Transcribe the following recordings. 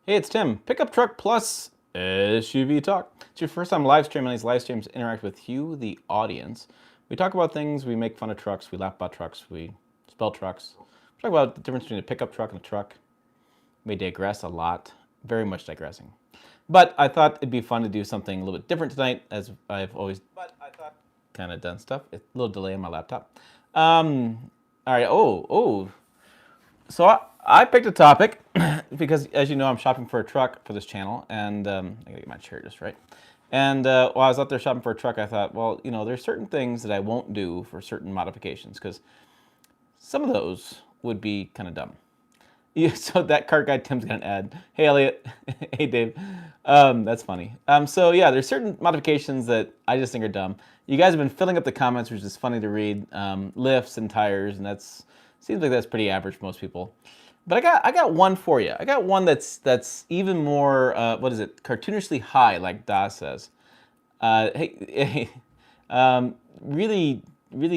Hey, it's Tim. Pickup Truck Plus SUV Talk. It's your first time live streaming. These live streams interact with you, the audience. We talk about things, we make fun of trucks, we laugh about trucks, we spell trucks. We talk about the difference between a pickup truck and a truck. We digress a lot, very much digressing. But I thought it'd be fun to do something a little bit different tonight, as I've always kind of done stuff. It's a little delay on my laptop. All right. So I picked a topic because, as you know, I'm shopping for a truck for this channel, and I gotta get my chair just right. And while I was out there shopping for a truck, I thought, well, you know, there's certain things that I won't do for certain modifications because some of those would be kind of dumb. Yeah, so that cart guy Tim's got an ad. Hey Elliot, hey Dave, that's funny. So yeah, there's certain modifications that I just think are dumb. You guys have been filling up the comments, which is funny to read. Lifts and tires, and that's seems like that's pretty average for most people. But I got one for you. I got one that's even more what is it? Cartoonishly high, like Das says. Hey, really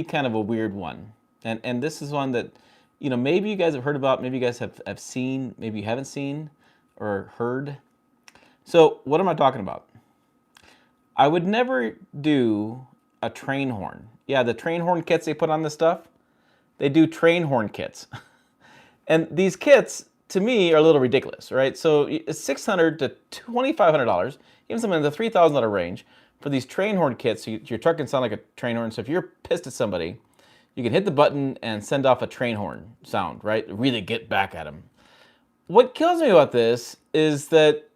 kind of a weird one. And this is one that, you know, maybe you guys have heard about, maybe you guys have seen, maybe you haven't seen or heard. So what am I talking about? I would never do a train horn. Yeah, the train horn kits they put on this stuff, they do train horn kits. And these kits, to me, are a little ridiculous, right? So it's $600 to $2,500, even something in the $3,000 range for these train horn kits. So your truck can sound like a train horn. So if you're pissed at somebody, you can hit the button and send off a train horn sound, right? Really get back at them. What kills me about this is that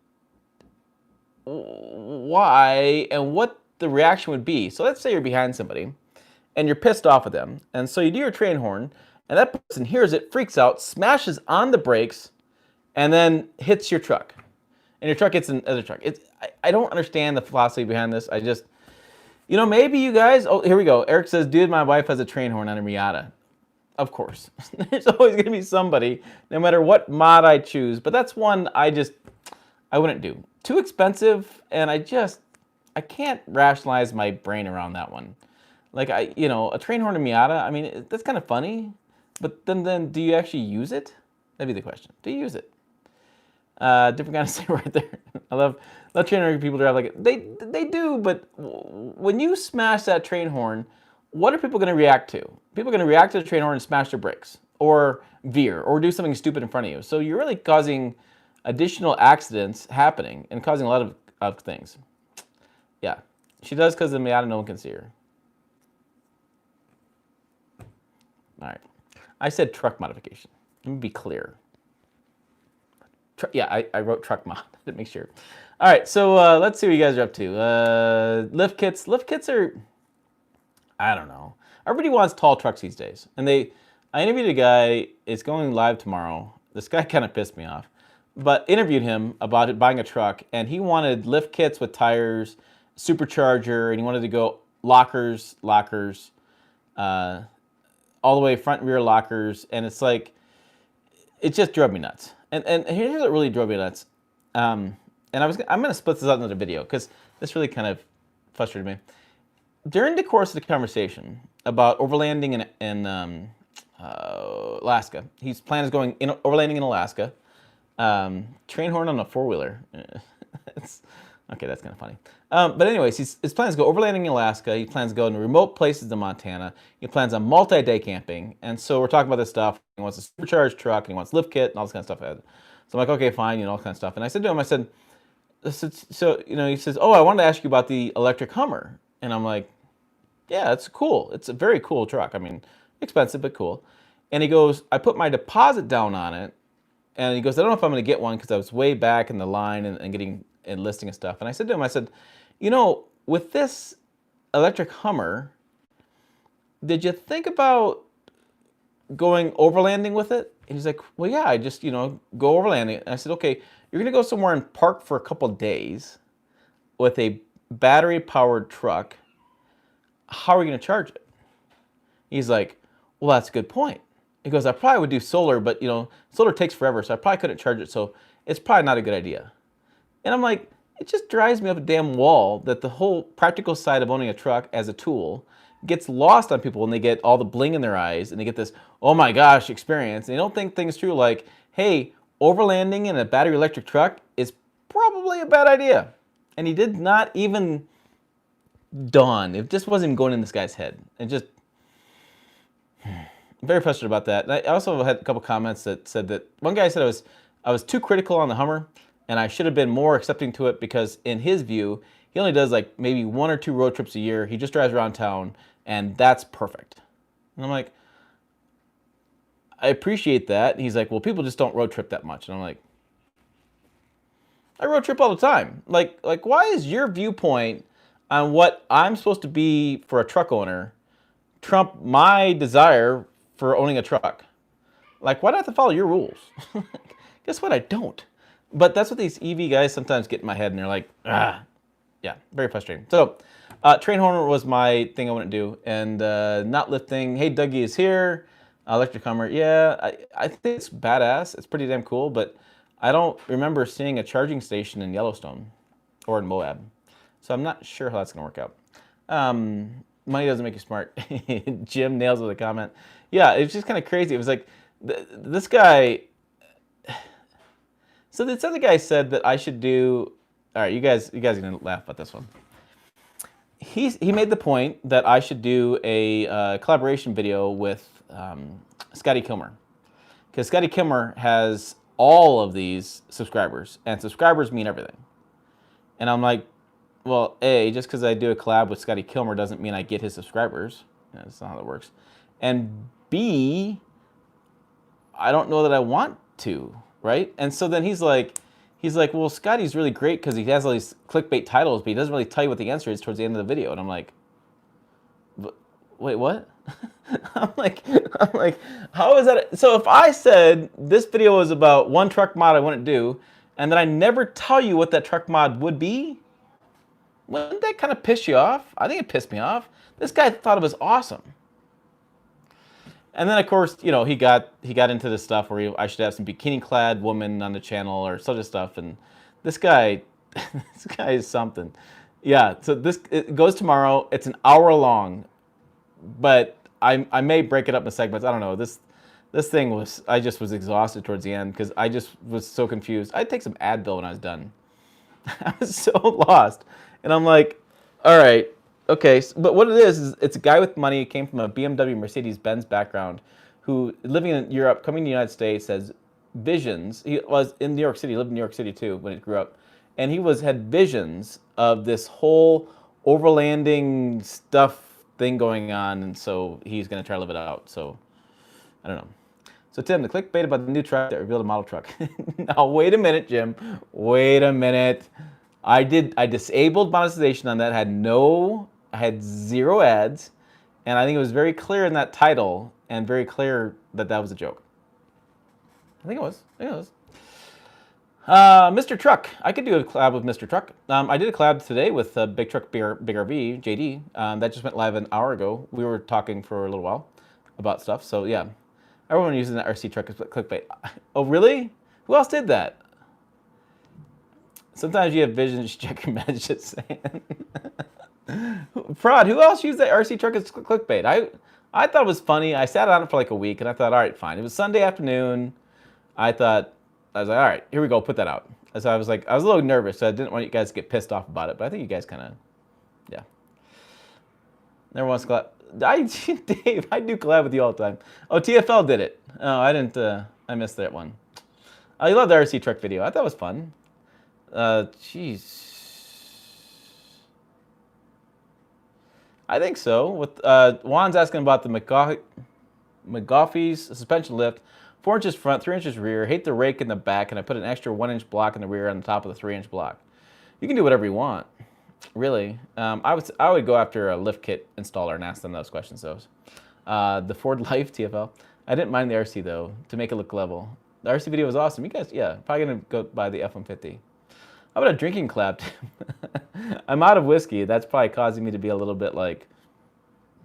why and what the reaction would be. So let's say you're behind somebody and you're pissed off at them. And so you do your train horn, and that person hears it, freaks out, smashes on the brakes, and then hits your truck. And your truck hits another truck. I don't understand the philosophy behind this. I just, you know, maybe you guys, oh, here we go. Eric says, dude, my wife has a train horn on her Miata. Of course. There's always going to be somebody, no matter what mod I choose. But that's one I wouldn't do. Too expensive, and I can't rationalize my brain around that one. Like, a train horn in Miata, I mean, that's kind of funny, but then do you actually use it? That'd be the question. Do you use it? Different kind of say right there. I love train horn people drive like it. They do, but when you smash that train horn, what are people going to react to? People are going to react to the train horn and smash their brakes, or veer, or do something stupid in front of you. So you're really causing additional accidents happening and causing a lot of things. Yeah, she does because of the Miata, no one can see her. All right. I said truck modification. Let me be clear. Yeah, I wrote truck mod to make sure. All right, so let's see what you guys are up to. Lift kits. Lift kits are, I don't know. Everybody wants tall trucks these days. And I interviewed a guy, it's going live tomorrow. This guy kind of pissed me off. But interviewed him about buying a truck, and he wanted lift kits with tires, supercharger, and he wanted to go lockers, all the way front and rear lockers, and it's like, it just drove me nuts. And here's what really drove me nuts. And I'm gonna split this out in another video because this really kind of frustrated me. During the course of the conversation about overlanding in Alaska, his plan is going overlanding in Alaska. Train horn on a four-wheeler. Okay, that's kind of funny. But anyways, his plans go overlanding in Alaska. He plans to go in remote places in Montana. He plans on multi-day camping. And so we're talking about this stuff. He wants a supercharged truck, and he wants lift kit, and all this kind of stuff. So I'm like, okay, fine, you know, all kind of stuff. And I said to him, so, you know, he says, oh, I wanted to ask you about the electric Hummer. And I'm like, yeah, it's cool. It's a very cool truck. I mean, expensive, but cool. And he goes, I put my deposit down on it. And he goes, I don't know if I'm going to get one because I was way back in the line and getting and listing and stuff. And I said to him, you know, with this electric Hummer, did you think about going overlanding with it? And he's like, well, yeah, I just, you know, go overlanding. And I said, okay, you're going to go somewhere and park for a couple days with a battery-powered truck. How are you going to charge it? He's like, well, that's a good point. He goes, I probably would do solar, but, you know, solar takes forever, so I probably couldn't charge it, so it's probably not a good idea. And I'm like, it just drives me up a damn wall that the whole practical side of owning a truck as a tool gets lost on people when they get all the bling in their eyes and they get this, oh my gosh, experience. And they don't think things through like, hey, overlanding in a battery electric truck is probably a bad idea. And he did not even dawn. It just wasn't going in this guy's head. And just very frustrated about that. And I also had a couple comments that said that one guy said I was too critical on the Hummer, and I should have been more accepting to it because in his view, he only does like maybe 1 or 2 road trips a year. He just drives around town, and that's perfect. And I'm like, I appreciate that. And he's like, well, people just don't road trip that much. And I'm like, I road trip all the time. Like why is your viewpoint on what I'm supposed to be for a truck owner trump my desire for owning a truck? Like, why do I have to follow your rules? Guess what? I don't. But that's what these EV guys sometimes get in my head, and they're like, ah. Yeah, very frustrating. So, train horn was my thing I want to do, and not lifting. Hey, Dougie is here. Electric Hummer. Yeah, I think it's badass. It's pretty damn cool, but I don't remember seeing a charging station in Yellowstone or in Moab. So I'm not sure how that's going to work out. Money doesn't make you smart. Jim nails with a comment. Yeah, it's just kind of crazy. It was like, this guy... So this other guy said that I should do... All right, you guys are going to laugh about this one. He made the point that I should do a collaboration video with Scotty Kilmer. Because Scotty Kilmer has all of these subscribers, and subscribers mean everything. And I'm like, well, A, just because I do a collab with Scotty Kilmer doesn't mean I get his subscribers. That's not how that works. And B, I don't know that I want to, right? And so then he's like, well, Scotty's really great because he has all these clickbait titles, but he doesn't really tell you what the answer is towards the end of the video. And I'm like, wait, what? I'm like, how is that? So if I said this video was about one truck mod I want to do, and then I never tell you what that truck mod would be, wouldn't that kind of piss you off? I think it pissed me off. This guy thought it was awesome. And then, of course, you know, he got into this stuff where I should have some bikini-clad woman on the channel or such a stuff. And this guy, this guy is something. Yeah. So it goes tomorrow. It's an hour long, but I may break it up in segments. I don't know. This thing was, I just was exhausted towards the end because I just was so confused. I'd take some Advil when I was done. I was so lost, and I'm like, all right. Okay, but what it is it's a guy with money, came from a BMW Mercedes-Benz background, who living in Europe, coming to the United States, has visions. He was in New York City, lived in New York City too when he grew up, and he had visions of this whole overlanding stuff thing going on, and so he's going to try to live it out. So I don't know. So Tim, the clickbait about the new truck that revealed a model truck. Now wait a minute, Jim. Wait a minute. I disabled monetization on that. I had 0 ads, and I think it was very clear in that title and very clear that that was a joke. I think it was. Mr. Truck. I could do a collab with Mr. Truck. I did a collab today with Big Truck Big RV, JD. That just went live an hour ago. We were talking for a little while about stuff. So yeah, everyone using that RC truck is clickbait. Oh really? Who else did that? Sometimes you have visions. Check your messages. Prod, who else used that RC truck as clickbait? I thought it was funny. I sat on it for like a week, and I thought, all right, fine. It was Sunday afternoon. I was like, all right, here we go, put that out. So I was a little nervous, so I didn't want you guys to get pissed off about it, but I think you guys kind of, yeah. Never wants to collab. Dave, I do collab with you all the time. Oh, TFL did it. Oh, I didn't, I missed that one. Oh, you love the RC truck video. I thought it was fun. Jeez. I think so. With Juan's asking about the McGoffey's suspension lift, 4 inches front, 3 inches rear. Hate the rake in the back, and I put an extra 1-inch block in the rear on the top of the 3-inch block. You can do whatever you want, really. I would go after a lift kit installer and ask them those questions. The Ford Life TFL. I didn't mind the RC though to make it look level. The RC video was awesome. You guys, yeah, probably gonna go buy the F-150. How about a drinking clap? I'm out of whiskey. That's probably causing me to be a little bit like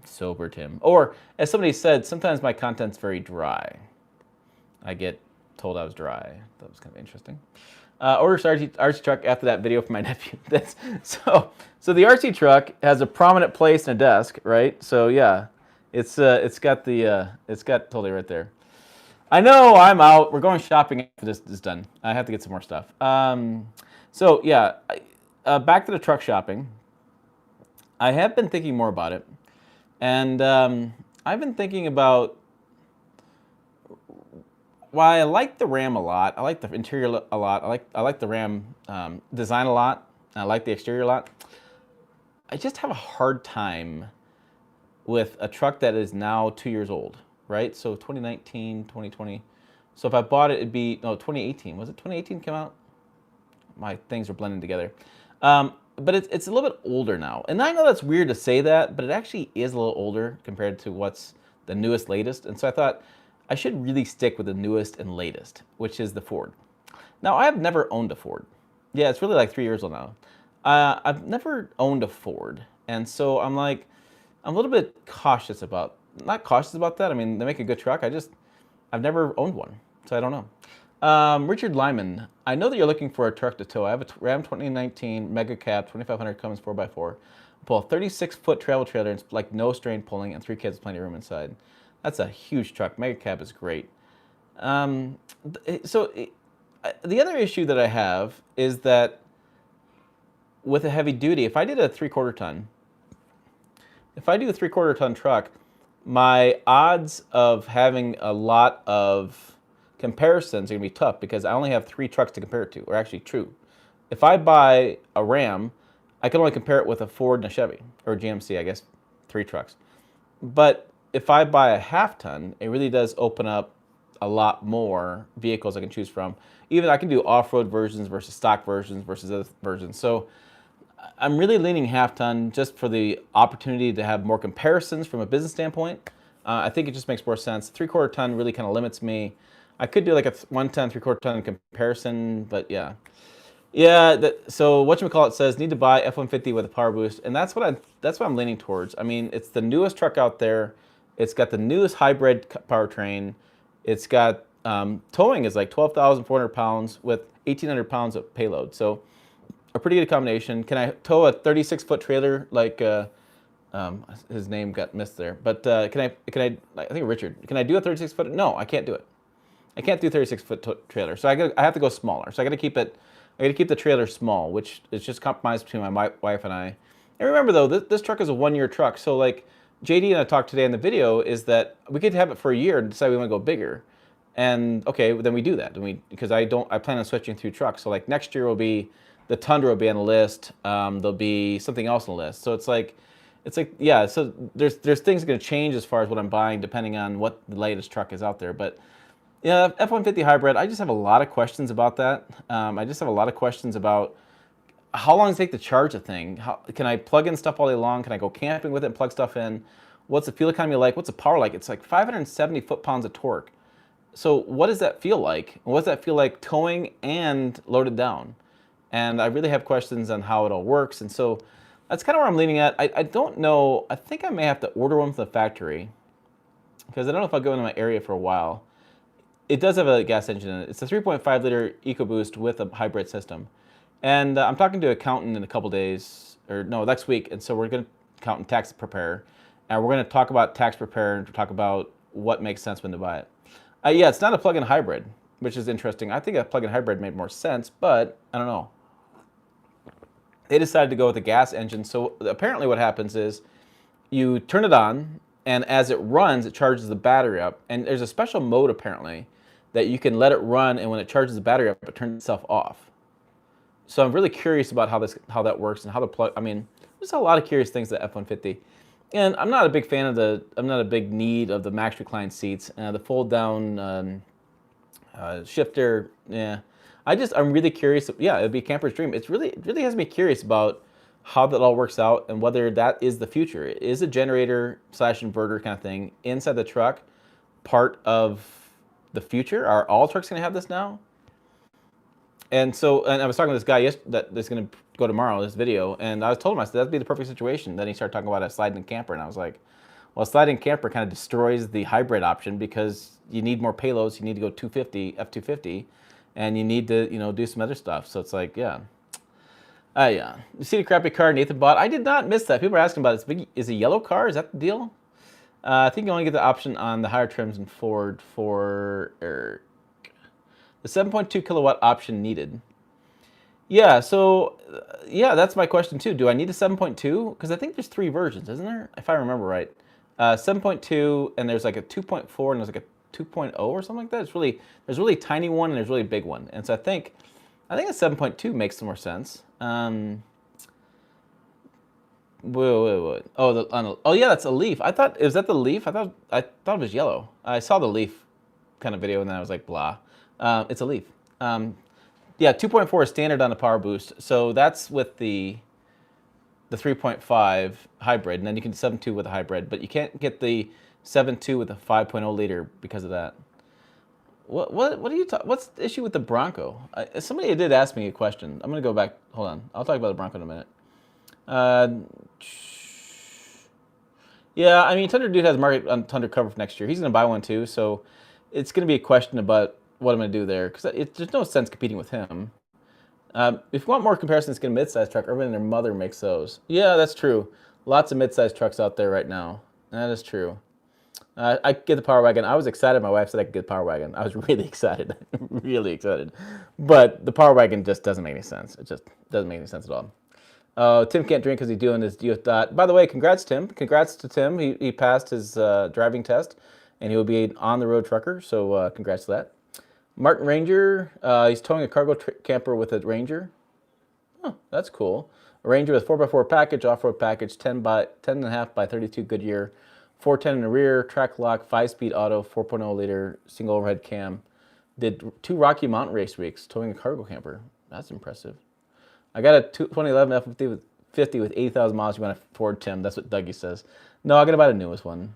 sober, Tim. Or as somebody said, sometimes my content's very dry. I get told I was dry. That was kind of interesting. Order RC truck after that video for my nephew. So the RC truck has a prominent place in a desk, right? So yeah, it's got totally right there. I know I'm out. We're going shopping after this is done. I have to get some more stuff. So yeah, back to the truck shopping. I have been thinking more about it, and I've been thinking about why I like the Ram a lot. I like the interior a lot. I like the Ram design a lot. I like the exterior a lot. I just have a hard time with a truck that is now 2 years old, right? So 2019, 2020. So if I bought it, it'd be, no, 2018. Was it 2018 came out? My things are blending together. But it's a little bit older now. And I know that's weird to say that, but it actually is a little older compared to what's the newest, latest. And so I thought I should really stick with the newest and latest, which is the Ford. Now, I have never owned a Ford. Yeah, it's really like 3 years old now. I've never owned a Ford. And so I'm like, I'm a little bit cautious about, not cautious about that. I mean, they make a good truck. I've never owned one, so I don't know. Richard Lyman, I know that you're looking for a truck to tow. I have a Ram 2019 Mega Cab 2500 Cummins 4x4. Pull a 36-foot travel trailer and it's like no strain pulling, and 3 kids, plenty of room inside. That's a huge truck. Mega Cab is great. The other issue that I have is that with a heavy duty, if I did a 3/4 ton, if I do a 3/4 ton truck, my odds of having a lot of comparisons are gonna be tough because I only have 3 trucks to compare it to, or actually true. If I buy a Ram, I can only compare it with a Ford and a Chevy, or a GMC, I guess, 3 trucks. But if I buy a half ton, it really does open up a lot more vehicles I can choose from. Even I can do off-road versions versus stock versions versus other versions. So I'm really leaning half ton just for the opportunity to have more comparisons from a business standpoint. I think it just makes more sense. 3/4 ton really kind of limits me. I could do like a 1 ton, 3/4 ton comparison, but yeah. Yeah, so whatchamacallit says need to buy F-150 with a power boost, and that's what I'm leaning towards. I mean, it's the newest truck out there. It's got the newest hybrid powertrain. It's got towing is like 12,400 pounds with 1,800 pounds of payload. So a pretty good combination. Can I tow a 36-foot trailer like his name got missed there? But I think Richard. Can I do a 36-foot? No, I can't do it. I can't do 36-foot trailer. So I have to go smaller. So I got to keep it. I got to keep the trailer small, which is just compromise between my wife and I. And remember though, this truck is a 1-year truck. So like JD and I talked today in the video is that we could have it for a year and decide we want to go bigger. And okay, then we do that. Because I plan on switching through trucks. So like next year will be the Tundra will be on the list. There'll be something else on the list. So it's like yeah. So there's things going to change as far as what I'm buying depending on what the latest truck is out there. But yeah, F-150 hybrid. I just have a lot of questions about that. I just have a lot of questions about how long does it take to charge a thing? Can I plug in stuff all day long? Can I go camping with it and plug stuff in? What's the fuel economy like? What's the power like? It's like 570 foot-pounds of torque. So what does that feel like? What does that feel like towing and loaded down? And I really have questions on how it all works. And so that's kind of where I'm leaning at. I don't know. I think I may have to order one from the factory because I don't know if I'll go into my area for a while. It does have a gas engine in it. It's a 3.5 liter EcoBoost with a hybrid system. And I'm talking to an accountant in a couple days, or no, next week. And so we're going to accountant tax prepare. And we're going to talk about tax prepare and talk about what makes sense when to buy it. Yeah, it's not a plug-in hybrid, which is interesting. I think a plug-in hybrid made more sense, but I don't know. They decided to go with a gas engine. So apparently what happens is you turn it on, and as it runs, it charges the battery up. And there's a special mode apparently that you can let it run, and when it charges the battery up, it turns itself off. So I'm really curious about how that works and how to plug. I mean, there's a lot of curious things to F-150. And I'm not a big fan of I'm not a big need of the max recline seats. The fold down shifter, yeah. I'm really curious. Yeah, it'd be a camper's dream. It really has me curious about how that all works out and whether that is the future. Is a generator / inverter kind of thing inside the truck part of the future? Are all trucks going to have this now? And I was talking to this guy that's going to go tomorrow, this video, and I told him, I said, that'd be the perfect situation. Then he started talking about a sliding camper, and I was like, well, a sliding camper kind of destroys the hybrid option because you need more payloads, you need to go 250, F-250, and you need to, do some other stuff. So it's like, yeah. Yeah. You see the crappy car Nathan bought? I did not miss that. People are asking about it. Is it a yellow car? Is that the deal? I think you only get the option on the higher trims in Ford for the 7.2 kilowatt option needed. Yeah, so yeah, that's my question too. Do I need a 7.2? Because I think there's 3 versions, isn't there? If I remember right. 7.2, and there's like a 2.4, and there's like a 2.0 or something like that. There's a really tiny one, and there's a really big one. And so I think a 7.2 makes more sense. Wait. Oh yeah, that's a Leaf. I thought, is that the Leaf? I thought it was yellow. I saw the Leaf kind of video, and then I was like, blah. It's a Leaf. Yeah, 2.4 is standard on the Power Boost, so that's with the 3.5 hybrid, and then you can do 7.2 with a hybrid, but you can't get the 7.2 with a 5.0 liter because of that. What are you what's the issue with the Bronco? Somebody did ask me a question. I'm gonna go back. Hold on. I'll talk about the Bronco in a minute. Uh, yeah, I mean, Thunder Dude has market on Thunder cover for next year. He's gonna buy one too, so it's gonna be a question about what I'm gonna do there because there's no sense competing with him. If you want more comparisons, get a mid-size truck. Urban and their mother makes those. Yeah, that's true. Lots of mid-size trucks out there right now. That is true. I could get the Power Wagon. I was excited. My wife said I could get the Power Wagon. I was really excited. Really excited. But the Power Wagon just doesn't make any sense. It just doesn't make any sense at all. Tim can't drink because he's doing his dot. By the way, congrats, Tim. Congrats to Tim. He passed his driving test, and he will be an on-the-road trucker, so congrats to that. Martin Ranger, he's towing a cargo camper with a Ranger. Oh, that's cool. A Ranger with 4x4 package, off-road package, 10.5 by 32 Goodyear, 410 in the rear, track lock, 5-speed auto, 4.0 liter, single overhead cam. Did 2 Rocky Mountain race weeks towing a cargo camper. That's impressive. I got a 2011 F-50 with 80,000 miles. You want to Ford, Tim? That's what Dougie says. No, I got to buy the newest one.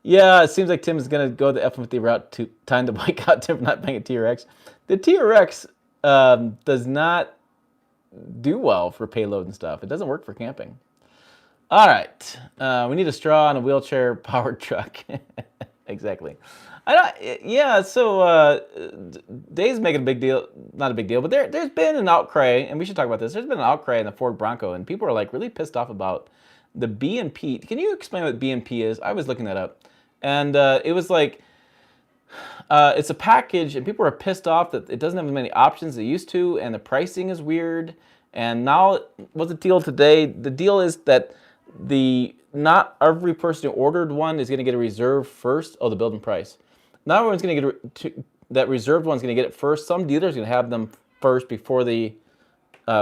Yeah, it seems like Tim's going to go the F-150 route to time to boycott Tim for not buying a TRX. The TRX does not do well for payload and stuff. It doesn't work for camping. All right. We need a straw and a wheelchair-powered truck. Exactly. Yeah, so Dave's making a big deal. Not a big deal, but there's been an outcry, and we should talk about this. There's been an outcry in the Ford Bronco, and people are like really pissed off about the B&P. Can you explain what B&P is? I was looking that up. And it was like, it's a package, and people are pissed off that it doesn't have as many options as it used to, and the pricing is weird. And now, what's the deal today? The deal is that not every person who ordered one is going to get a reserve first. Oh, the build and price. Not everyone's going to get that reserved one's going to get it first. Some dealers are going to have them first before the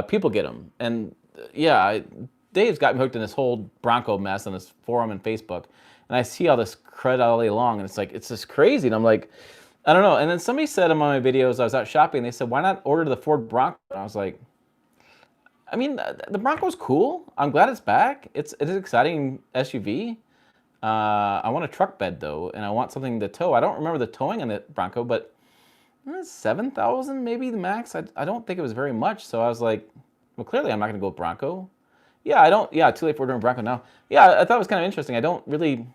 people get them. And yeah, Dave's got me hooked in this whole Bronco mess on this forum and Facebook. And I see all this crud all day long, and it's like, it's just crazy. And I'm like, I don't know. And then somebody said in one of my videos, I was out shopping, they said, why not order the Ford Bronco? And I was like, I mean, the Bronco's cool. I'm glad it's back. It is an exciting SUV. I want a truck bed, though, and I want something to tow. I don't remember the towing on the Bronco, but 7,000 maybe the max. I don't think it was very much, so I was like, well, clearly I'm not going to go with Bronco. Yeah, too late for ordering Bronco now. Yeah, I thought it was kind of interesting. I don't really...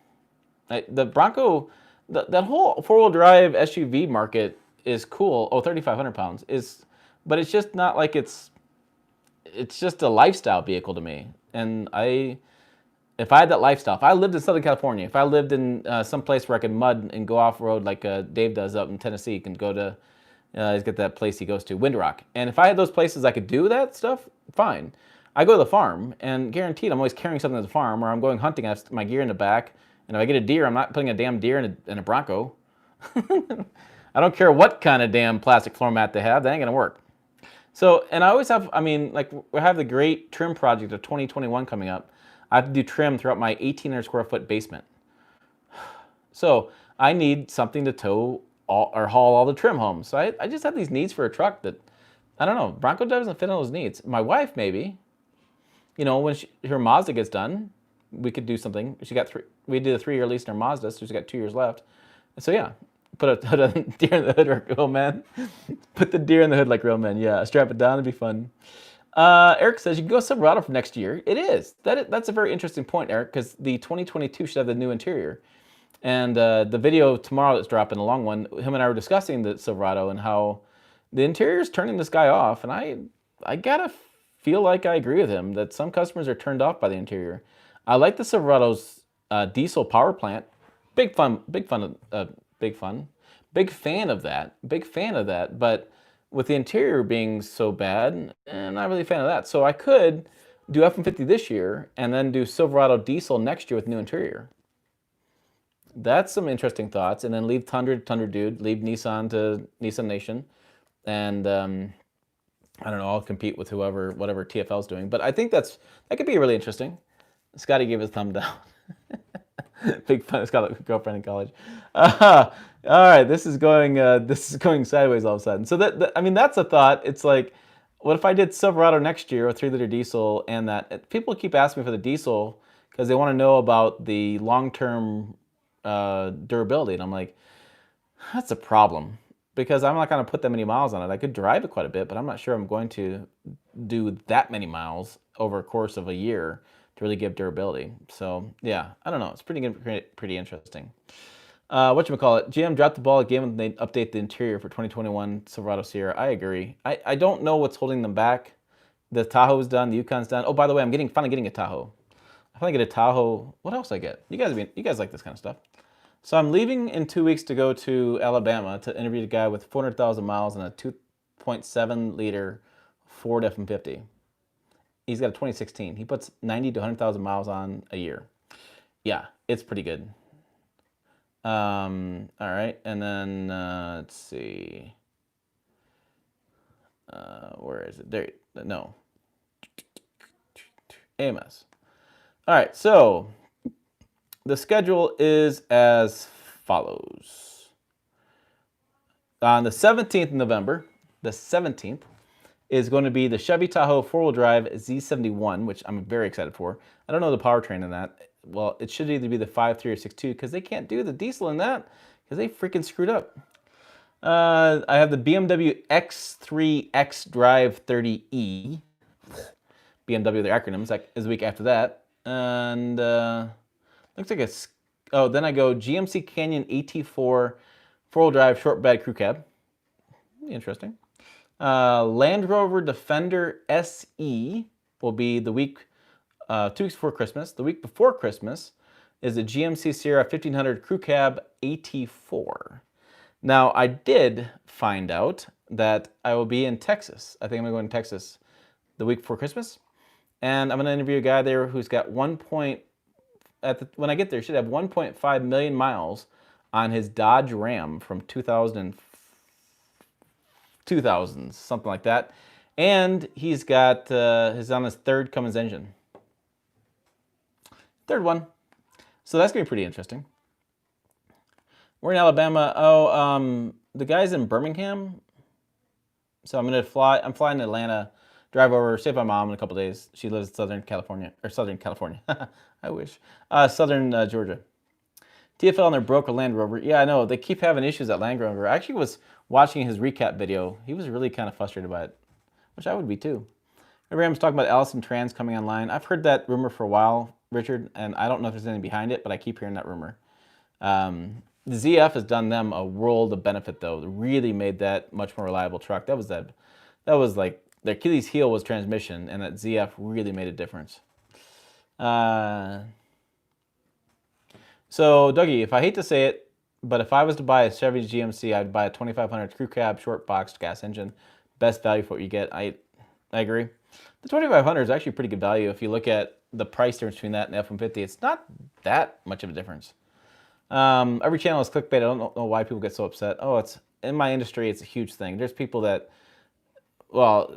the Bronco, that whole four-wheel drive SUV market is cool. Oh, 3,500 pounds but it's just not like it's just a lifestyle vehicle to me. And if I had that lifestyle, if I lived in Southern California, if I lived in some place where I could mud and go off road like Dave does up in Tennessee, he can go to, he's got that place he goes to, Windrock. And if I had those places I could do that stuff, fine. I go to the farm, and guaranteed I'm always carrying something to the farm, or I'm going hunting, I have my gear in the back, and if I get a deer, I'm not putting a damn deer in a Bronco. I don't care what kind of damn plastic floor mat they have, that ain't gonna work. So, and I always have, I mean, like, we have the great trim project of 2021 coming up. I have to do trim throughout my 1,800 square foot basement. So I need something to tow or haul all the trim home. So I just have these needs for a truck that, I don't know, Bronco doesn't fit on those needs. My wife, maybe, you know, when her Mazda gets done, we could do something. We did a 3-year lease in our Mazda, so she's got 2 years left. So yeah, put a deer in the hood like real men. Put the deer in the hood like real men. Yeah, strap it down, it'd be fun. Eric says you can go Silverado for next year. It is. That's a very interesting point, Eric, because the 2022 should have the new interior. And the video tomorrow that's dropping, the long one, him and I were discussing the Silverado and how the interior is turning this guy off. And I gotta feel like I agree with him that some customers are turned off by the interior. I like the Silverado's diesel power plant. Big fun, big fun, big fun, big fan of that. Big fan of that. But with the interior being so bad, I'm not really a fan of that. So I could do F-150 this year and then do Silverado diesel next year with new interior. That's some interesting thoughts. And then leave Tundra, Tundra dude, leave Nissan to Nissan Nation, and I don't know, I'll compete with whoever, whatever TFL's doing. But I think that could be really interesting. Scotty gave his thumb down. Big fun. It's got a girlfriend in college. All right, this is going sideways all of a sudden. So I mean, that's a thought. It's like, what if I did Silverado next year, a 3-liter diesel, and that people keep asking me for the diesel because they want to know about the long-term durability, and I'm like, that's a problem because I'm not going to put that many miles on it. I could drive it quite a bit, but I'm not sure I'm going to do that many miles over a course of a year to really give durability. So yeah, I don't know. It's pretty good, pretty interesting. Whatchamacallit, GM dropped the ball again when they update the interior for 2021 Silverado Sierra. I agree. I don't know what's holding them back. The Tahoe's done. The Yukon's done. Oh, by the way, I'm finally getting a Tahoe. I finally get a Tahoe. What else I get? You guys like this kind of stuff. So I'm leaving in 2 weeks to go to Alabama to interview a guy with 400,000 miles and a 2.7 liter Ford F-150. He's got a 2016. He puts 90 to 100,000 miles on a year. Yeah, it's pretty good. All right, and then let's see. Where is it? There. No. AMS. All right, so the schedule is as follows. On the 17th of November, the 17th, is going to be the Chevy Tahoe 4-wheel drive Z71, which I'm very excited for. I don't know the powertrain in that. Well, it should either be the 5.3 or 6.2 because they can't do the diesel in that because they freaking screwed up. I have the BMW X3 X Drive 30e. BMW, their acronyms, like, is the week after that. And looks like it's, oh, then I go GMC Canyon AT4 4-wheel drive short bed crew cab. Interesting. Land Rover Defender SE will be the week, 2 weeks before Christmas. The week before Christmas is the GMC Sierra 1500 Crew Cab AT4. Now, I did find out that I will be in Texas. I think I'm going to go in Texas the week before Christmas. And I'm going to interview a guy there who's got when I get there, should have 1.5 million miles on his Dodge Ram from 2000, something like that. And he's got on his third Cummins engine. Third one. So that's going to be pretty interesting. We're in Alabama. Oh, the guy's in Birmingham. So I'm flying to Atlanta, drive over, stay with my mom in a couple days. She lives in Southern California. I wish. Southern Georgia. TFL and their broker Land Rover. Yeah, I know. They keep having issues at Land Rover. I actually was watching his recap video. He was really kind of frustrated by it, which I would be too. Abraham's talking about Allison Trans coming online. I've heard that rumor for a while, Richard, and I don't know if there's anything behind it, but I keep hearing that rumor. The ZF has done them a world of benefit, though. They really made that much more reliable truck. That was like their Achilles heel was transmission, and that ZF really made a difference. So, Dougie, if I hate to say it, but if I was to buy a Chevy GMC, I'd buy a 2500 crew cab, short boxed gas engine. Best value for what you get. I agree. The 2500 is actually pretty good value. If you look at the price difference between that and the F-150, it's not that much of a difference. Every channel is clickbait. I don't know why people get so upset. Oh, it's in my industry, it's a huge thing. There's people that, well,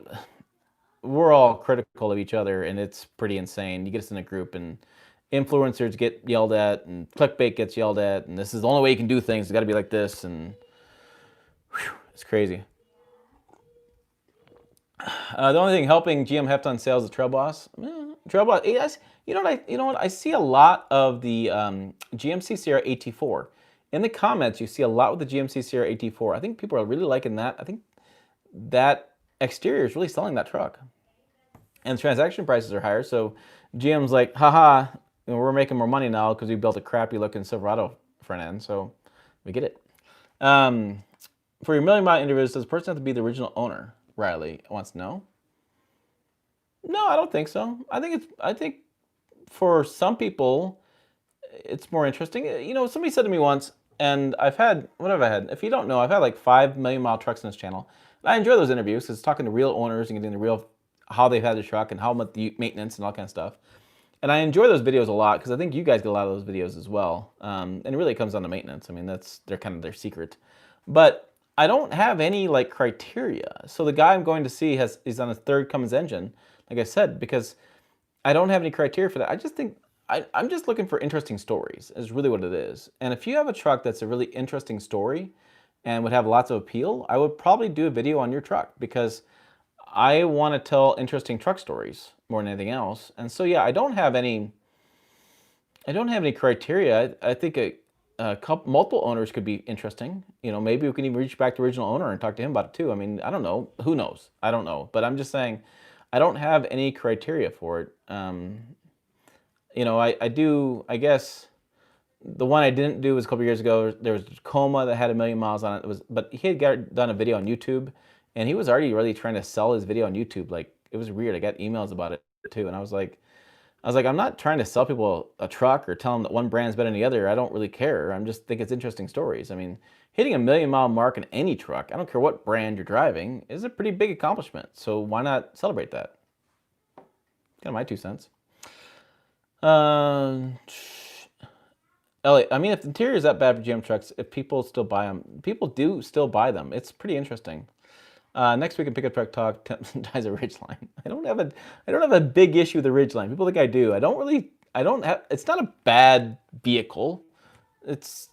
we're all critical of each other, and it's pretty insane. You get us in a group, and influencers get yelled at, and clickbait gets yelled at, and this is the only way you can do things. It's got to be like this, and whew, it's crazy. The only thing helping GM heft on sales is Trail Boss. Trail Boss. You know what? I see a lot of the GMC Sierra AT4 in the comments. You see a lot with the GMC Sierra AT4. I think people are really liking that. I think that exterior is really selling that truck, and transaction prices are higher. So GM's like, haha, we're making more money now because we built a crappy looking Silverado front end. So we get it. For your million-mile interviews, does the person have to be the original owner? Riley wants to know. No, I don't think so. I think for some people, it's more interesting. You know, somebody said to me once, and I've had, what have I had? If you don't know, I've had like 5 million-mile trucks on this channel. And I enjoy those interviews because it's talking to real owners and getting the real, how they've had the truck and how much the maintenance and all kind of stuff. And I enjoy those videos a lot because I think you guys get a lot of those videos as well. And it really comes down to maintenance. I mean, they're kind of their secret. But I don't have any like criteria. So the guy I'm going to see is on his third Cummins engine, like I said, because I don't have any criteria for that. I just think I'm just looking for interesting stories is really what it is. And if you have a truck that's a really interesting story and would have lots of appeal, I would probably do a video on your truck because I want to tell interesting truck stories more than anything else. And so yeah, I don't have any criteria. I think a couple, multiple owners could be interesting. You know, maybe we can even reach back to the original owner and talk to him about it too. I mean, I don't know. Who knows? I don't know. But I'm just saying, I don't have any criteria for it. You know, I do, I guess, the one I didn't do was a couple years ago. There was a Tacoma that had 1 million miles on it. But he had done a video on YouTube, and he was already really trying to sell his video on YouTube. Like, it was weird. I got emails about it too, and I was like, I'm not trying to sell people a truck or tell them that one brand's better than the other. I don't really care. I'm just think it's interesting stories. I mean, hitting 1 million-mile mark in any truck, I don't care what brand you're driving, is a pretty big accomplishment. So why not celebrate that? Kind of my 2 cents. Elliot, I mean, if the interior is that bad for GM trucks, if people still buy them, people do still buy them. It's pretty interesting. Next week in Pickup Truck Talk, dies a ridgeline. I don't have a big issue with the ridgeline. People think I do. It's not a bad vehicle. It's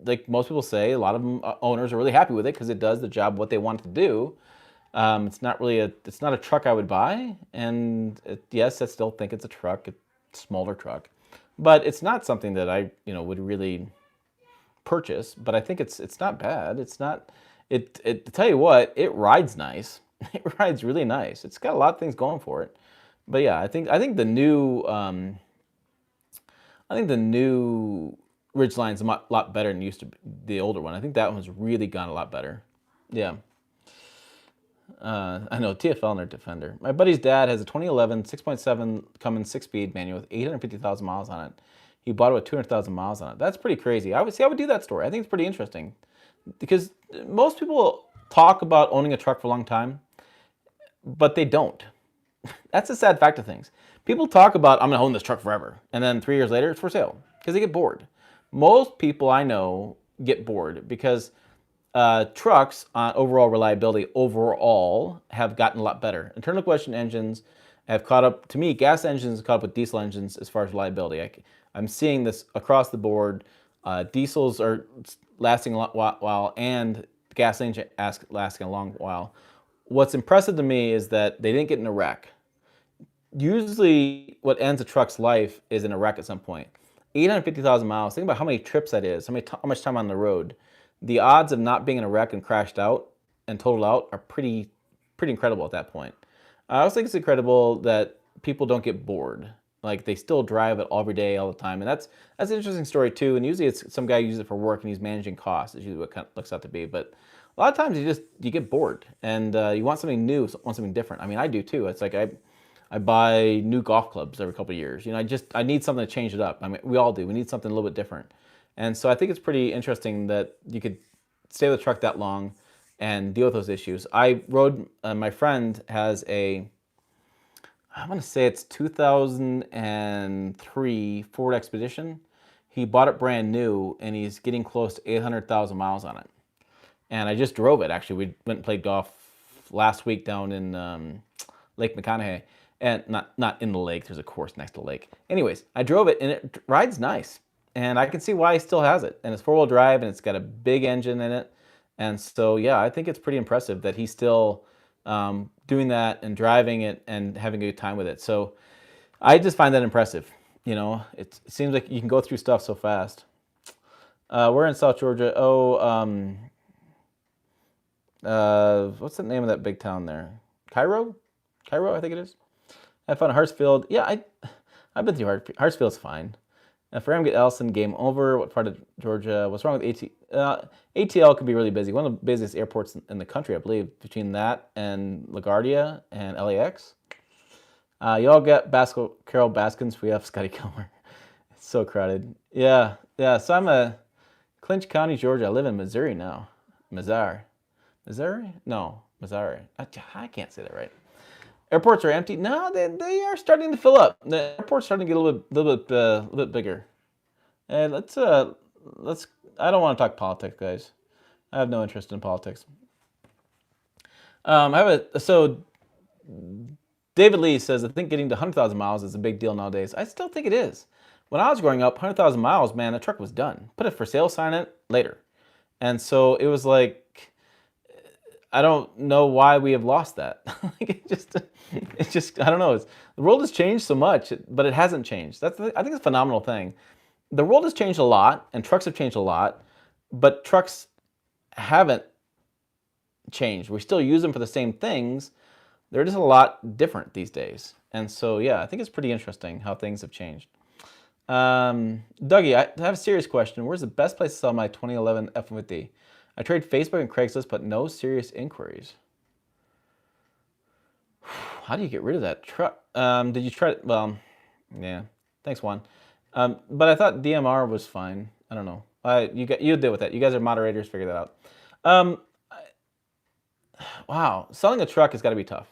like most people say, a lot of them, owners are really happy with it because it does the job what they want it to do. It's not a truck I would buy. And yes, I still think it's a truck, a smaller truck, but it's not something that I, would really purchase. But I think it's not bad. It's not. To tell you what, it rides nice. It rides really nice. It's got a lot of things going for it. But yeah, I think the new Ridgeline's a lot better than used to be, the older one. I think that one's really gone a lot better. Yeah. I know, TFL in their Defender. My buddy's dad has a 2011 6.7 Cummins 6-speed manual with 850,000 miles on it. He bought it with 200,000 miles on it. That's pretty crazy. I would do that story. I think it's pretty interesting. Because most people talk about owning a truck for a long time, but they don't. That's the sad fact of things. People talk about, I'm going to own this truck forever, and then 3 years later, it's for sale, because they get bored. Most people I know get bored because trucks on overall reliability overall have gotten a lot better. Internal combustion engines have caught up, to me, gas engines have caught up with diesel engines as far as reliability. I'm seeing this across the board. Diesels are lasting a while, and gas engine lasting a long while. What's impressive to me is that they didn't get in a wreck. Usually, what ends a truck's life is in a wreck at some point. 850,000 miles. Think about how many trips that is. How much time on the road. The odds of not being in a wreck and crashed out and totaled out are pretty incredible at that point. I also think it's incredible that people don't get bored. Like, they still drive it every day, all the time. And that's an interesting story too. And usually it's some guy uses it for work and he's managing costs. Is usually what it kind of looks out to be. But a lot of times you get bored and you want something new, want something different. I mean, I do too. It's like I buy new golf clubs every couple of years. I need something to change it up. I mean, we all do. We need something a little bit different. And so I think it's pretty interesting that you could stay with the truck that long and deal with those issues. I rode, my friend has I'm going to say it's 2003 Ford Expedition. He bought it brand new, and he's getting close to 800,000 miles on it. And I just drove it, actually. We went and played golf last week down in Lake McConaughey. And not in the lake, there's a course next to the lake. Anyways, I drove it, and it rides nice. And I can see why he still has it. And it's 4-wheel drive, and it's got a big engine in it. And so, yeah, I think it's pretty impressive that he's still doing that and driving it and having a good time with it. So I just find that impressive. It seems like you can go through stuff so fast. We're in South Georgia. What's the name of that big town there? Cairo, I think it is. I found Hartsfield. Yeah, I've been through Hartsfield's fine. For Amgate Elson, game over. What part of Georgia? What's wrong with ATL could be really busy. One of the busiest airports in the country, I believe, between that and LaGuardia and LAX. Y'all get Carol Baskins. We have Scotty Kilmer. So crowded. Yeah, yeah. So I'm a Clinch County, Georgia. I live in Missouri now. Missouri. Missouri? No, Missouri. I can't say that right. Airports are empty. No, they are starting to fill up. The airport's starting to get a little bit bigger. And let's. I don't want to talk politics, guys. I have no interest in politics. I have so David Lee says, I think getting to 100,000 miles is a big deal nowadays. I still think it is. When I was growing up, 100,000 miles, man, the truck was done. Put a for sale sign in it later. And so it was like, I don't know why we have lost that. It's just, I don't know. The world has changed so much, but it hasn't changed. I think it's a phenomenal thing. The world has changed a lot, and trucks have changed a lot, but trucks haven't changed. We still use them for the same things. They're just a lot different these days. And so, yeah, I think it's pretty interesting how things have changed. Dougie, I have a serious question. Where's the best place to sell my 2011 F-150? I trade Facebook and Craigslist, but no serious inquiries. How do you get rid of that truck? Did you try it? Well, yeah. Thanks, Juan. But I thought DMR was fine. I don't know. You deal with that. You guys are moderators. Figure that out. Wow, selling a truck has got to be tough.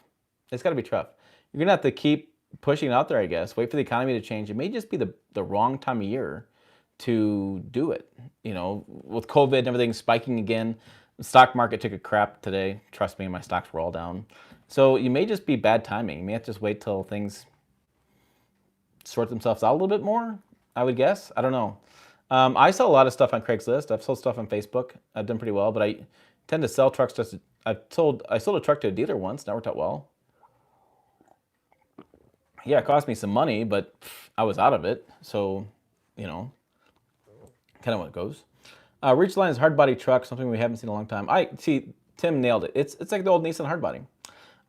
It's got to be tough. You're gonna have to keep pushing it out there, I guess. Wait for the economy to change. It may just be the wrong time of year to do it. You know, with COVID and everything spiking again, the stock market took a crap today. Trust me, my stocks were all down. So you may just be bad timing. You may have to just wait till things sort themselves out a little bit more, I would guess. I don't know. I sell a lot of stuff on Craigslist. I've sold stuff on Facebook. I've done pretty well, but I tend to sell trucks just. I sold a truck to a dealer once. That worked out well. Yeah, it cost me some money, but I was out of it. So, you know, kind of what it goes. Ridgeline is hard body truck, something we haven't seen in a long time. I see. Tim nailed it. It's like the old Nissan hard body.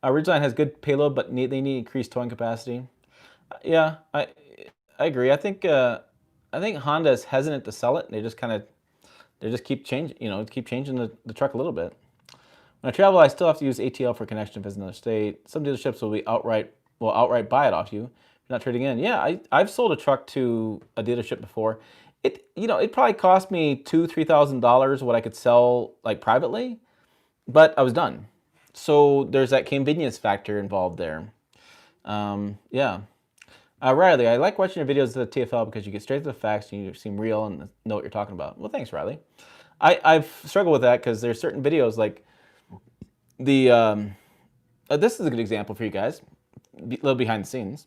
Ridgeline has good payload, but they need increased towing capacity. Yeah, I agree. I think Honda is hesitant to sell it. They just keep changing, keep changing the truck a little bit. When I travel, I still have to use ATL for connection if it's another state. Some dealerships will outright buy it off you. You're not trading in. Yeah, I've sold a truck to a dealership before. It probably cost me $2,000-$3,000 what I could sell like privately, but I was done. So there's that convenience factor involved there. Yeah. Riley, I like watching your videos at the TFL because you get straight to the facts and you seem real and know what you're talking about. Well, thanks, Riley. I've struggled with that because there's certain videos like this is a good example for you guys, a little behind the scenes.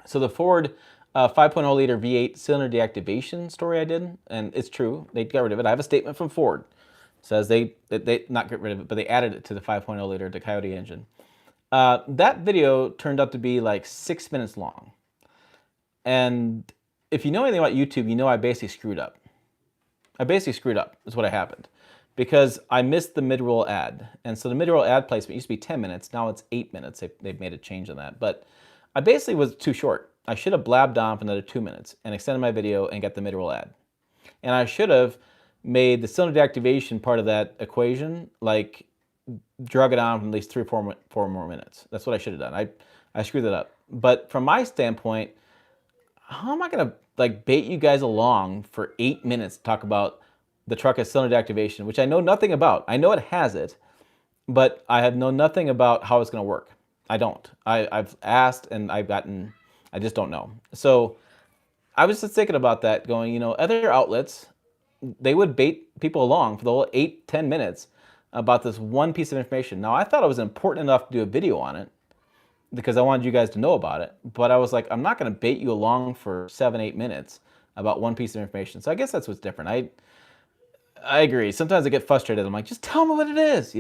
So the Ford 5.0 liter V8 cylinder deactivation story I did, and it's true, they got rid of it. I have a statement from Ford. It says they not get rid of it, but they added it to the 5.0 liter, the Coyote engine. That video turned out to be like 6 minutes long. And if you know anything about YouTube, you know I basically screwed up. Is what happened. Because I missed the mid-roll ad. And so the mid-roll ad placement used to be 10 minutes. Now it's 8 minutes. They've made a change on that. But I basically was too short. I should have blabbed on for another 2 minutes and extended my video and got the mid-roll ad. And I should have made the cylinder deactivation part of that equation, like drug it on for at least 3 or 4 more minutes. That's what I should have done. I screwed that up. But from my standpoint, how am I going to like bait you guys along for 8 minutes to talk about the truck has cylinder deactivation, which I know nothing about. I know it has it, but I have known nothing about how it's going to work. I don't. I've asked and I just don't know. So I was just thinking about that going, other outlets, they would bait people along for the whole 8-10 minutes about this one piece of information. Now, I thought it was important enough to do a video on it because I wanted you guys to know about it. But I was like, I'm not going to bait you along for 7-8 minutes about one piece of information. So I guess that's what's different. I agree. Sometimes I get frustrated. I'm like, just tell me what it is,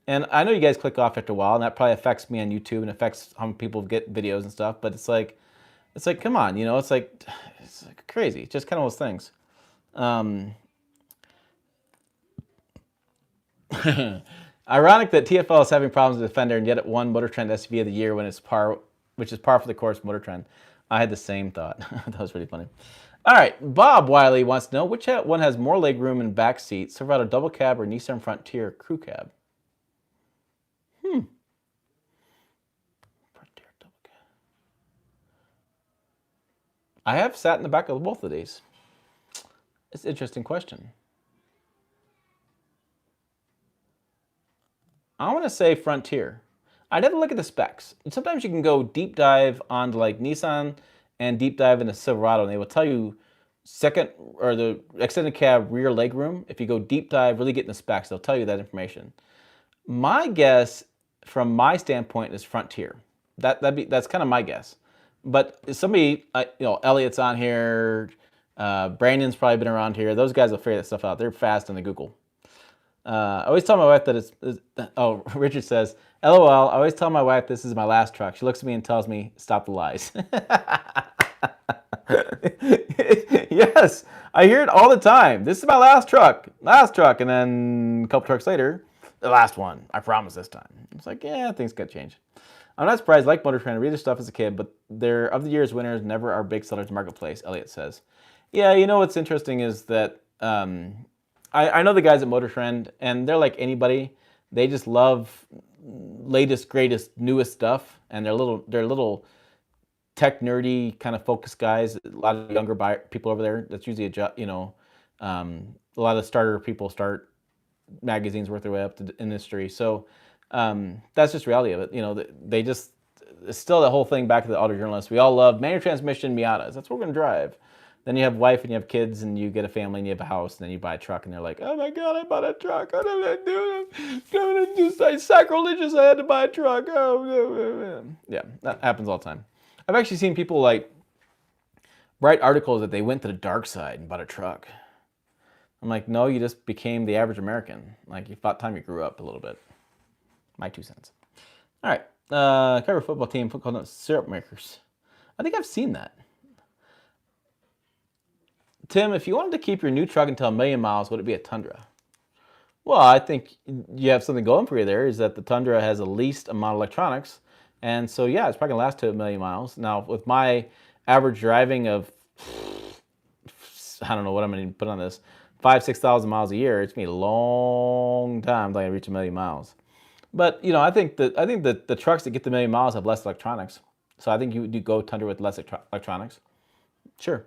And I know you guys click off after a while, and that probably affects me on YouTube and affects how many people get videos and stuff. But it's like, come on, it's like crazy. Just kind of those things. Ironic that TFL is having problems with Defender, and yet it won Motor Trend SUV of the year when it's which is par for the course Motor Trend. I had the same thought. That was really funny. All right, Bob Wiley wants to know which one has more leg room in back seat, Silverado double cab or Nissan Frontier crew cab? Frontier double cab. I have sat in the back of both of these. It's an interesting question. I want to say Frontier. I'd have to look at the specs. Sometimes you can go deep dive onto like Nissan and deep dive into Silverado, and they will tell you second or the extended cab rear leg room. If you go deep dive, really get in the specs, they'll tell you that information. My guess, from my standpoint, is Frontier. That's kind of my guess. But somebody, Elliot's on here. Brandon's probably been around here. Those guys will figure that stuff out. They're fast in the Google. I always tell my wife that oh, Richard says, LOL, I always tell my wife this is my last truck. She looks at me and tells me, stop the lies. Yes, I hear it all the time. This is my last truck. And then a couple trucks later, the last one. I promise this time. It's like, yeah, things got changed. I'm not surprised. I like Motor Trend. I read their stuff as a kid, but they're of the year's winners, never our big sellers in the marketplace, Elliot says. Yeah, you know what's interesting is that I know the guys at Motor Trend, and they're like anybody. They just love latest, greatest, newest stuff, and they're little tech nerdy kind of focused guys. A lot of younger people over there. That's usually a lot of starter people start magazines, work their way up to the industry. So that's just reality of it. They just, it's still that whole thing back to the auto journalists. We all love manual transmission Miatas. That's what we're gonna drive. Then you have wife and you have kids and you get a family and you have a house and then you buy a truck and they're like, oh my God, I bought a truck. What am I doing? I'm sacrilegious. I had to buy a truck. Oh, yeah, that happens all the time. I've actually seen people like write articles that they went to the dark side and bought a truck. I'm like, no, you just became the average American. Like, you thought time you grew up a little bit. My 2 cents. All right, cover football team, football syrup makers. I think I've seen that. Tim, if you wanted to keep your new truck until 1 million miles, would it be a Tundra? Well, I think you have something going for you there, is that the Tundra has the least amount of electronics. And so, yeah, it's probably going to last to 1 million miles. Now, with my average driving of, I don't know what I'm going to put on this, 5,000 to 6,000 miles a year, it's going to be a long time until I reach 1 million miles. But, I think that the trucks that get to 1 million miles have less electronics. So I think you would go Tundra with less electronics. Sure.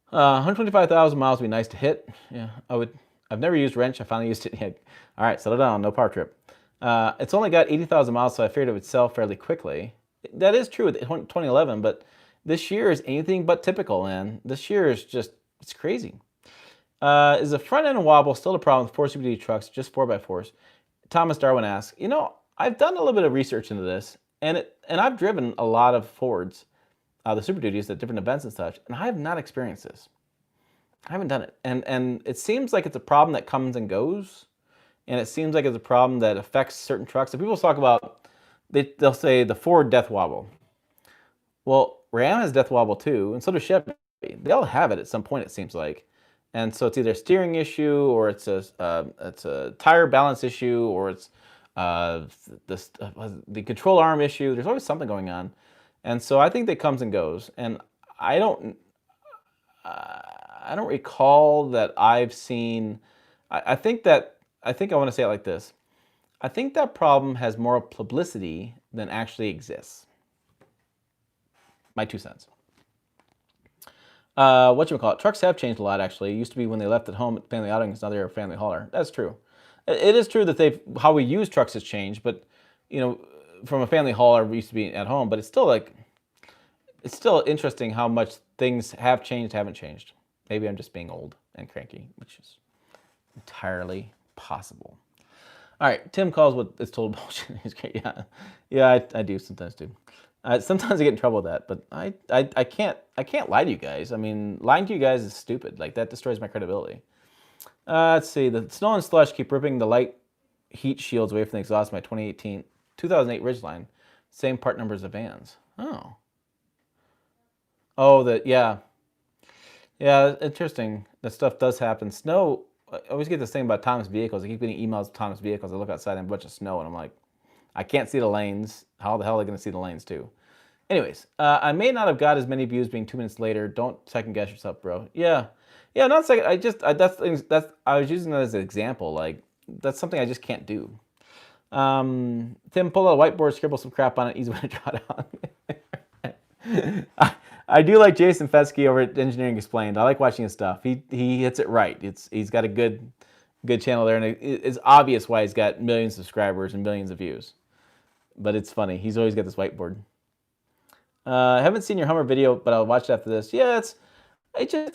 125,000 miles would be nice to hit. Yeah, I would. I've never used wrench. I finally used it. Yeah. All right, settle down. No power trip. It's only got 80,000 miles, so I figured it would sell fairly quickly. That is true with 2011, but this year is anything but typical, man. This year is just, it's crazy. Is the front end wobble still a problem with 4 Super Duty trucks, just 4x4s? Thomas Darwin asks, I've done a little bit of research into this, and I've driven a lot of Fords, the Super Duties at different events and such, and I have not experienced this. I haven't done it. And it seems like it's a problem that comes and goes, and it seems like it's a problem that affects certain trucks. If people talk about, they'll say the Ford death wobble. Well, Ram has death wobble too, and so does Chevy. They all have it at some point, it seems like. And so it's either a steering issue, or it's a tire balance issue, or it's the control arm issue. There's always something going on. And so I think that comes and goes. And I don't recall that I've seen. I think I want to say it like this. I think that problem has more publicity than actually exists. My 2 cents. Whatchamacallit? Trucks have changed a lot, actually. It used to be when they left at home at family outings, now they're a family hauler. That's true. It is true that how we use trucks has changed, but, from a family hauler, we used to be at home, but it's still interesting how much things have changed, haven't changed. Maybe I'm just being old and cranky, which is entirely possible. All right, Tim calls what it's total bullshit. He's great. Yeah, I do sometimes too. Sometimes I get in trouble with that, but I can't lie to you guys. I mean, lying to you guys is stupid. Like, that destroys my credibility. Let's see. The snow and slush keep ripping the light heat shields away from the exhaust of my 2008 Ridgeline. Same part numbers of vans. Yeah, interesting. That stuff does happen. Snow, I always get this thing about Thomas vehicles. I keep getting emails of Thomas vehicles. I look outside and a bunch of snow, and I'm like, I can't see the lanes. How the hell are they going to see the lanes too? Anyways, I may not have got as many views being 2 minutes later. Don't second guess yourself, bro. Yeah, not second. I was using that as an example. Like, that's something I just can't do. Tim, pull out a whiteboard, scribble some crap on it. Easy way to draw down. I do like Jason Feskey over at Engineering Explained. I like watching his stuff. He hits it right. He's got a good channel there, and it's obvious why he's got millions of subscribers and millions of views. But it's funny. He's always got this whiteboard. I haven't seen your Hummer video, but I'll watch it after this. Yeah,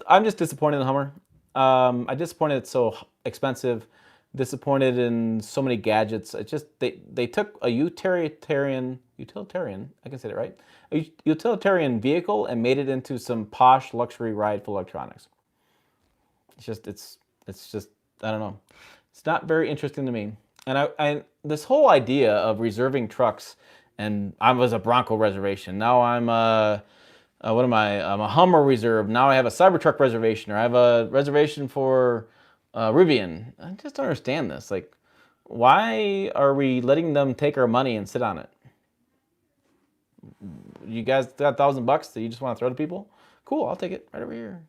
I'm just disappointed in the Hummer. I'm disappointed it's so expensive. Disappointed in so many gadgets. It just they took a utilitarian, I can say that right, a utilitarian vehicle and made it into some posh luxury ride full of electronics. It's just I don't know. It's not very interesting to me. And I this whole idea of reserving trucks, and I was a Bronco reservation. Now I'm what am I? I'm a Hummer reserve. Now I have a Cybertruck reservation, or I have a reservation for Rivian. I just don't understand this. Like, why are we letting them take our money and sit on it? You guys got $1,000 that you just want to throw to people? Cool, I'll take it right over here.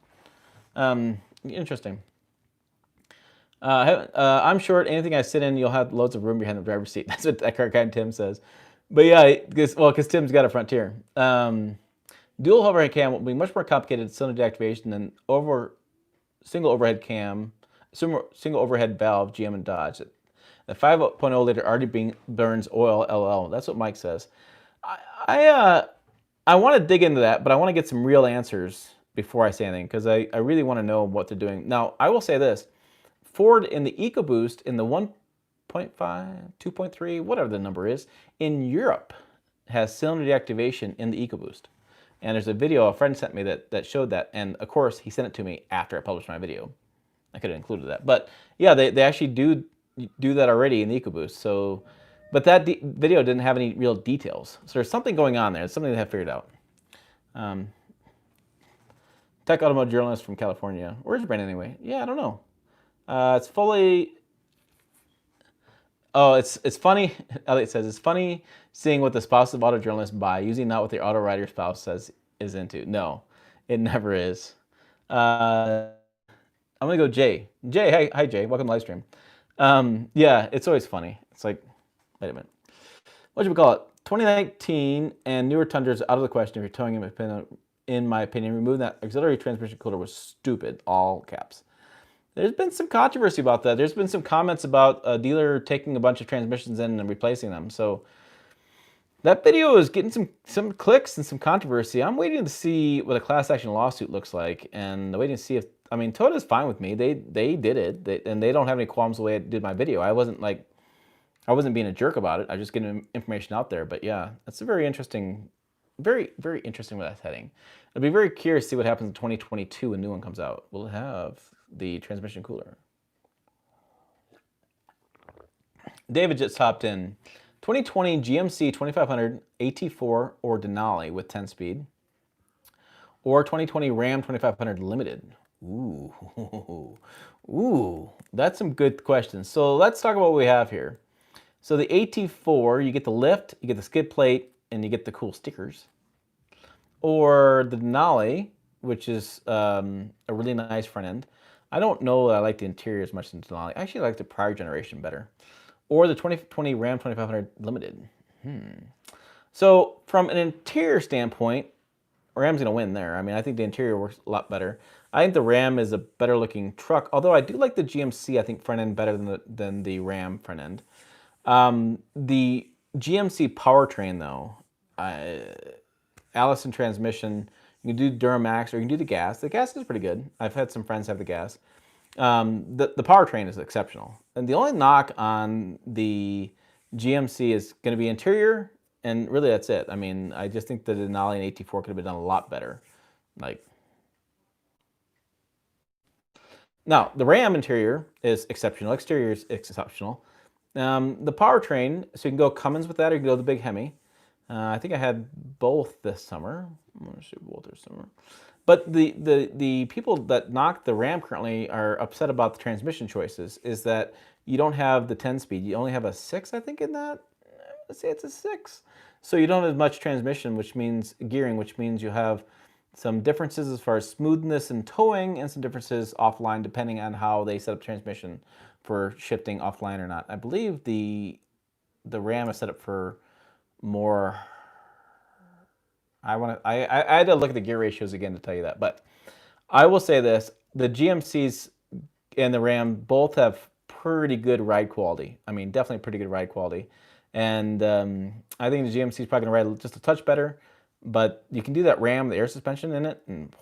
Interesting. I'm short. Anything I sit in, you'll have loads of room behind the driver's seat. That's what that guy Tim says. But yeah, because Tim's got a Frontier. Dual overhead cam will be much more complicated cylinder deactivation than single overhead valve GM and Dodge. The 5.0 liter already burns oil LL. That's what Mike says. I want to dig into that, but I want to get some real answers before I say anything, because I really want to know what they're doing. Now, I will say this. Ford in the EcoBoost in the 1.5, 2.3, whatever the number is, in Europe has cylinder deactivation in the EcoBoost. And there's a video a friend sent me that showed that. And of course, he sent it to me after I published my video. I could have included that. But yeah, they actually do that already in the EcoBoost. So, but that video didn't have any real details. So there's something going on there. It's something they have figured out. Tech automotive journalist from California. Where's Brandon anyway? Yeah, I don't know. It's fully... Oh, it's funny. Elliot says, it's funny seeing what the spouse of auto journalists buy, usually not what the auto rider spouse says is into. No, it never is. I'm going to go Jay. Jay, hi Jay. Welcome to live stream. Yeah, it's always funny. It's like, wait a minute. What should we call it? 2019 and newer Tundras out of the question if you're towing in my opinion. Removing that auxiliary transmission cooler was stupid, all caps. There's been some controversy about that. There's been some comments about a dealer taking a bunch of transmissions in and replacing them. So that video is getting some clicks and some controversy. I'm waiting to see what a class action lawsuit looks like, and waiting to see if, I mean, Toyota's fine with me. They did it, and they don't have any qualms the way I did my video. I wasn't being a jerk about it. I was just getting information out there. But yeah, that's a very interesting, very, very interesting where that's heading. I'd be very curious to see what happens in 2022 when a new one comes out. Will it have the transmission cooler? David just hopped in. 2020 GMC 2500 AT4 or Denali with 10-speed, or 2020 Ram 2500 Limited. Ooh, that's some good questions. So let's talk about what we have here. So the AT4, you get the lift, you get the skid plate, and you get the cool stickers. Or the Denali, which is a really nice front end. I don't know that I like the interior as much as the Denali. I actually like the prior generation better. Or the 2020 Ram 2500 Limited. So from an interior standpoint, Ram's gonna win there. I mean, I think the interior works a lot better. I think the Ram is a better looking truck, although I do like the GMC, I think, front end better than the Ram front end. The GMC powertrain, though, Allison transmission, you can do Duramax or you can do the gas. The gas is pretty good. I've had some friends have the gas. The powertrain is exceptional. And the only knock on the GMC is going to be interior, and really that's it. I mean, I just think the Denali and AT4 could have been done a lot better. Like, now, the Ram interior is exceptional. Exterior is exceptional. The powertrain, so you can go Cummins with that, or you can go the big Hemi. I think I had both this summer. I'm going to shoot both this summer. But the people that knock the Ram currently are upset about the transmission choices, is that you don't have the 10-speed. You only have a 6, I think, in that. Let's say it's a 6. So you don't have as much transmission, which means gearing, which means you have some differences as far as smoothness and towing, and some differences offline depending on how they set up transmission for shifting offline or not. I believe the Ram is set up for more I had to look at the gear ratios again to tell you that, but I will say this: the GMCs and the Ram both have pretty good ride quality. I mean, definitely pretty good ride quality, and I think the GMC is probably gonna ride just a touch better. But you can do that Ram, the air suspension in it, and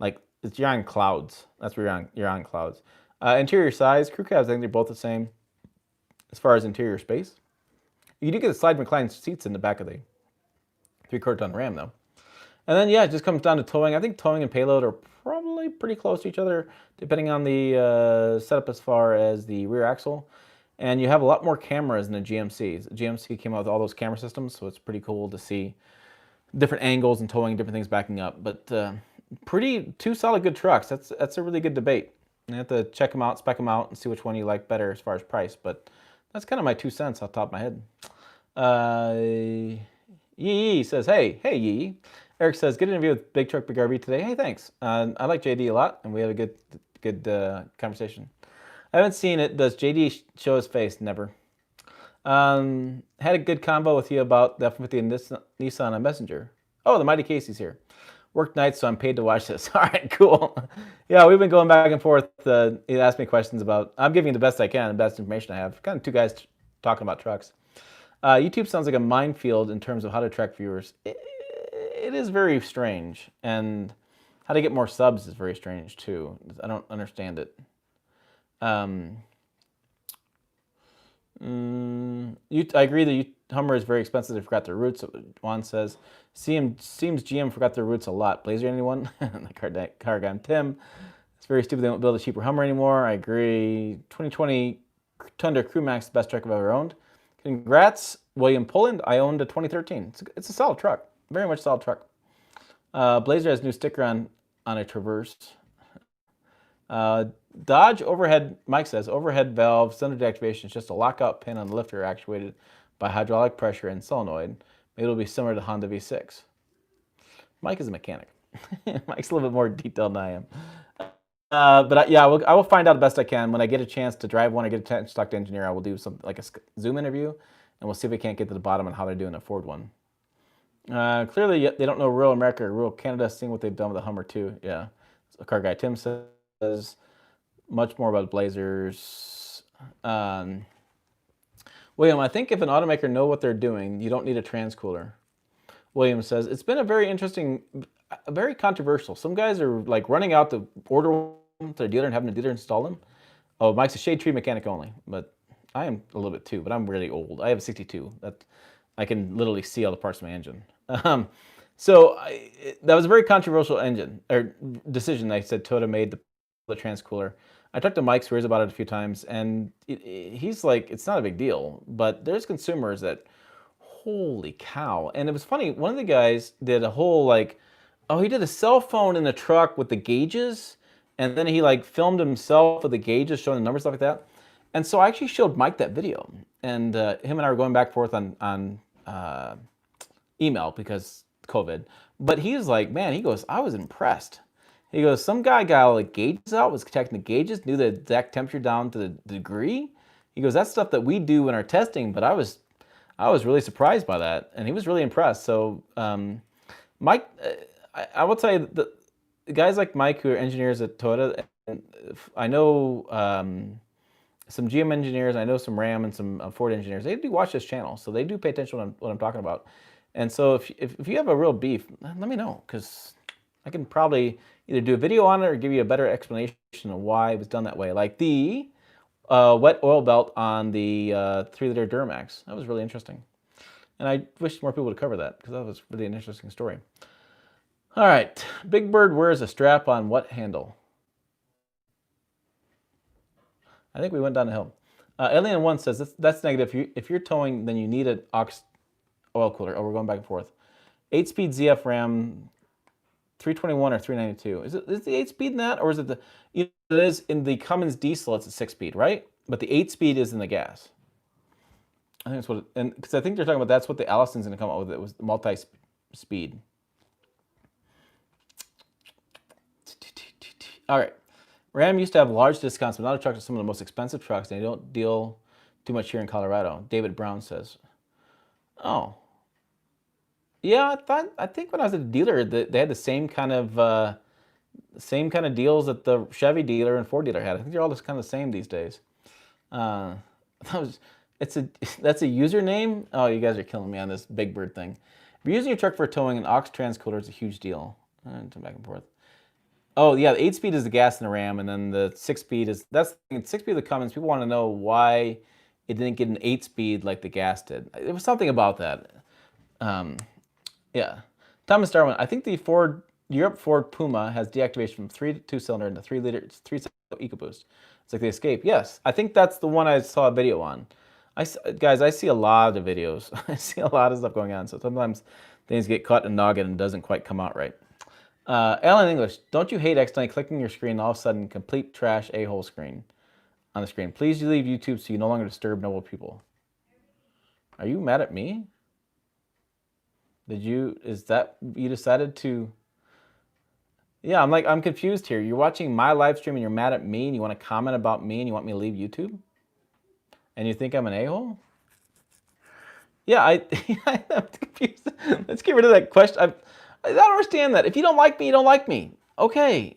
like you're on clouds. That's where you're on clouds. Interior size, crew cabs, I think they're both the same as far as interior space. You do get the slide recline seats in the back of the 3/4 ton Ram though. And then yeah, it just comes down to towing. I think towing and payload are probably pretty close to each other, depending on the setup as far as the rear axle. And you have a lot more cameras in the GMCs. The GMC came out with all those camera systems, so it's pretty cool to see different angles and towing, different things backing up. But two solid good trucks. That's a really good debate. You have to check them out, spec them out, and see which one you like better as far as price. But that's kind of my 2 cents off the top of my head. Yee says, hey Yee. Eric says, good interview with Big Truck Big RV today. Hey, thanks. I like JD a lot, and we had a good conversation. I haven't seen it. Does JD show his face? Never. Had a good convo with you about the F-150 and Nissan on Messenger. Oh, the Mighty Casey's here. Worked nights, so I'm paid to watch this. All right, cool. Yeah, we've been going back and forth. He asked me questions about. I'm giving you the best I can, the best information I have. Kind of two guys talking about trucks. YouTube sounds like a minefield in terms of how to attract viewers. It is very strange, and how to get more subs is very strange too. I don't understand it. I agree that Hummer is very expensive. They forgot their roots. Juan says, seems GM forgot their roots a lot. Blazer anyone? The car guy Tim. It's very stupid they won't build a cheaper Hummer anymore. I agree. 2020 Tundra Crew Max, the best truck I've ever owned. Congrats, William Poland. I owned a 2013. It's a solid truck. Very much solid truck. Blazer has new sticker on a Traverse. Dodge overhead, Mike says, overhead valve, cylinder deactivation is just a lockout pin on the lifter actuated by hydraulic pressure and solenoid. Maybe it'll be similar to Honda V6. Mike is a mechanic. Mike's a little bit more detailed than I am. Yeah, I will find out the best I can. When I get a chance to drive one, I get a chance to talk to engineer, I will do something like a Zoom interview, and we'll see if we can't get to the bottom on how they're doing a Ford one. Clearly, they don't know rural America or rural Canada, seeing what they've done with the Hummer too. Yeah. So car guy Tim says much more about Blazers. William, I think if an automaker know what they're doing, you don't need a transcooler. William says, it's been a very interesting, very controversial. Some guys are like running out to order them to their dealer and having the dealer install them. Oh, Mike's a shade tree mechanic only, but I am a little bit too, but I'm really old. I have a 62. That I can literally see all the parts of my engine. That was a very controversial decision. I said Toyota made the transcooler. I talked to Mike Swears about it a few times, and he's like, it's not a big deal, but there's consumers that, holy cow. And it was funny, one of the guys did a whole he did a cell phone in the truck with the gauges, and then he filmed himself with the gauges, showing the numbers, stuff like that. And so I actually showed Mike that video, and him and I were going back and forth on email because COVID. But he was like, man, he goes, I was impressed. He goes, some guy got all the gauges out, was checking the gauges, knew the exact temperature down to the degree. He goes, that's stuff that we do in our testing, but I was really surprised by that, and he was really impressed. So, Mike, I will tell you that the guys like Mike who are engineers at Toyota, and I know some GM engineers, I know some Ram and some Ford engineers. They do watch this channel, so they do pay attention to what I'm talking about. And so, if you have a real beef, let me know, because I can probably either do a video on it or give you a better explanation of why it was done that way. Like the wet oil belt on the 3-liter Duramax. That was really interesting. And I wish more people would cover that, because that was really an interesting story. All right. Big Bird wears a strap on what handle? I think we went down the hill. Alien1 says, that's negative. If you're towing, then you need an aux oil cooler. Oh, we're going back and forth. 8-speed ZF Ram 321 or 392. Is the 8-speed in that, or is it it is in the Cummins diesel? It's a 6-speed, right? But the 8-speed is in the gas. I think that's what, and because I think they're talking about that's what the Allison's going to come out with. It was multi-speed. All right. Ram used to have large discounts, but now the trucks are some of the most expensive trucks, and they don't deal too much here in Colorado. David Brown says. Oh. Yeah, I think when I was at the dealer, they had the same kind of deals that the Chevy dealer and Ford dealer had. I think they're all just kind of the same these days. Uh, that was, it's a that's a username. Oh, you guys are killing me on this Big Bird thing. If you're using your truck for towing, an aux transcooler is a huge deal. And back and forth. Oh yeah, the 8-speed is the gas in the Ram, and then the 6-speed is that's 6-speed of the Cummins. People want to know why it didn't get an 8-speed like the gas did. There was something about that. Um, yeah, Thomas Darwin. I think the Europe Ford Puma has deactivation from 3 to 2-cylinder and the 3-liter 3-cylinder EcoBoost. It's like the Escape. Yes, I think that's the one I saw a video on. Guys, I see a lot of videos. I see a lot of stuff going on. So sometimes things get caught in a noggin and doesn't quite come out right. Alan English, don't you hate accidentally clicking your screen and all of a sudden complete trash a-hole screen on the screen? Please leave YouTube so you no longer disturb noble people. Are you mad at me? Is that, you decided to? Yeah, I'm confused here. You're watching my live stream and you're mad at me and you want to comment about me and you want me to leave YouTube? And you think I'm an a-hole? Yeah, I'm confused. Let's get rid of that question. I don't understand that. If you don't like me, you don't like me. Okay,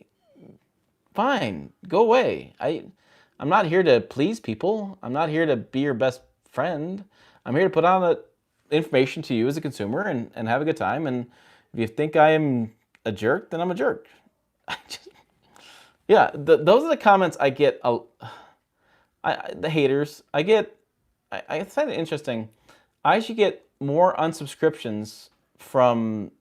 fine, go away. I'm not here to please people. I'm not here to be your best friend. I'm here to put on the information to you as a consumer and have a good time. And if you think I am a jerk, then I'm a jerk. Yeah, those are the comments I get. The haters. I find it interesting. I should get more unsubscriptions from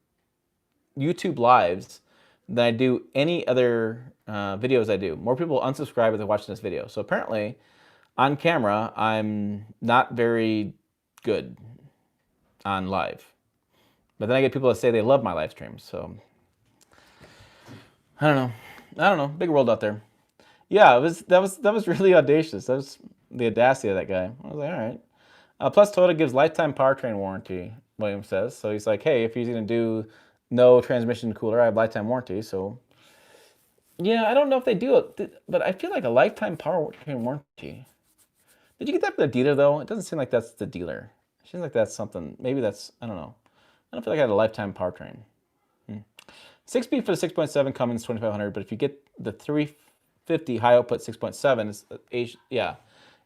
YouTube lives than I do any other videos I do. More people unsubscribe if they're watching this video. So apparently, on camera, I'm not very good on live. But then I get people that say they love my live streams. So I don't know. Big world out there. Yeah, that was really audacious. That was the audacity of that guy. I was like, all right. Plus, Toyota gives lifetime powertrain warranty, William says. So he's like, hey, if he's going to do no transmission cooler, I have lifetime warranty. So, yeah, I don't know if they do it, but I feel like a lifetime powertrain warranty. Did you get that from the dealer, though? It doesn't seem like that's the dealer. It seems like that's something. Maybe that's, I don't know. I don't feel like I had a lifetime powertrain. 6-speed for the 6.7 Cummins 2500, but if you get the 350 high output 6.7, it's yeah,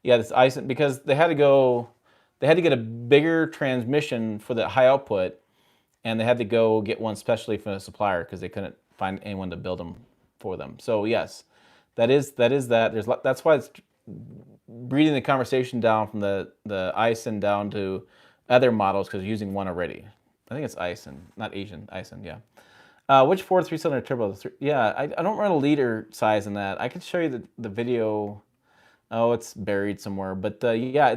this ice because they had to get a bigger transmission for the high output, and they had to go get one specially from a supplier because they couldn't find anyone to build them for them. So yes, that is that. That's why it's breeding the conversation down from the Ison down to other models because they're using one already. I think it's Ison, not Asian, Ison, yeah. Which Ford 3-cylinder turbo? Yeah, I don't run a liter size in that. I can show you the video. Oh, it's buried somewhere. But yeah,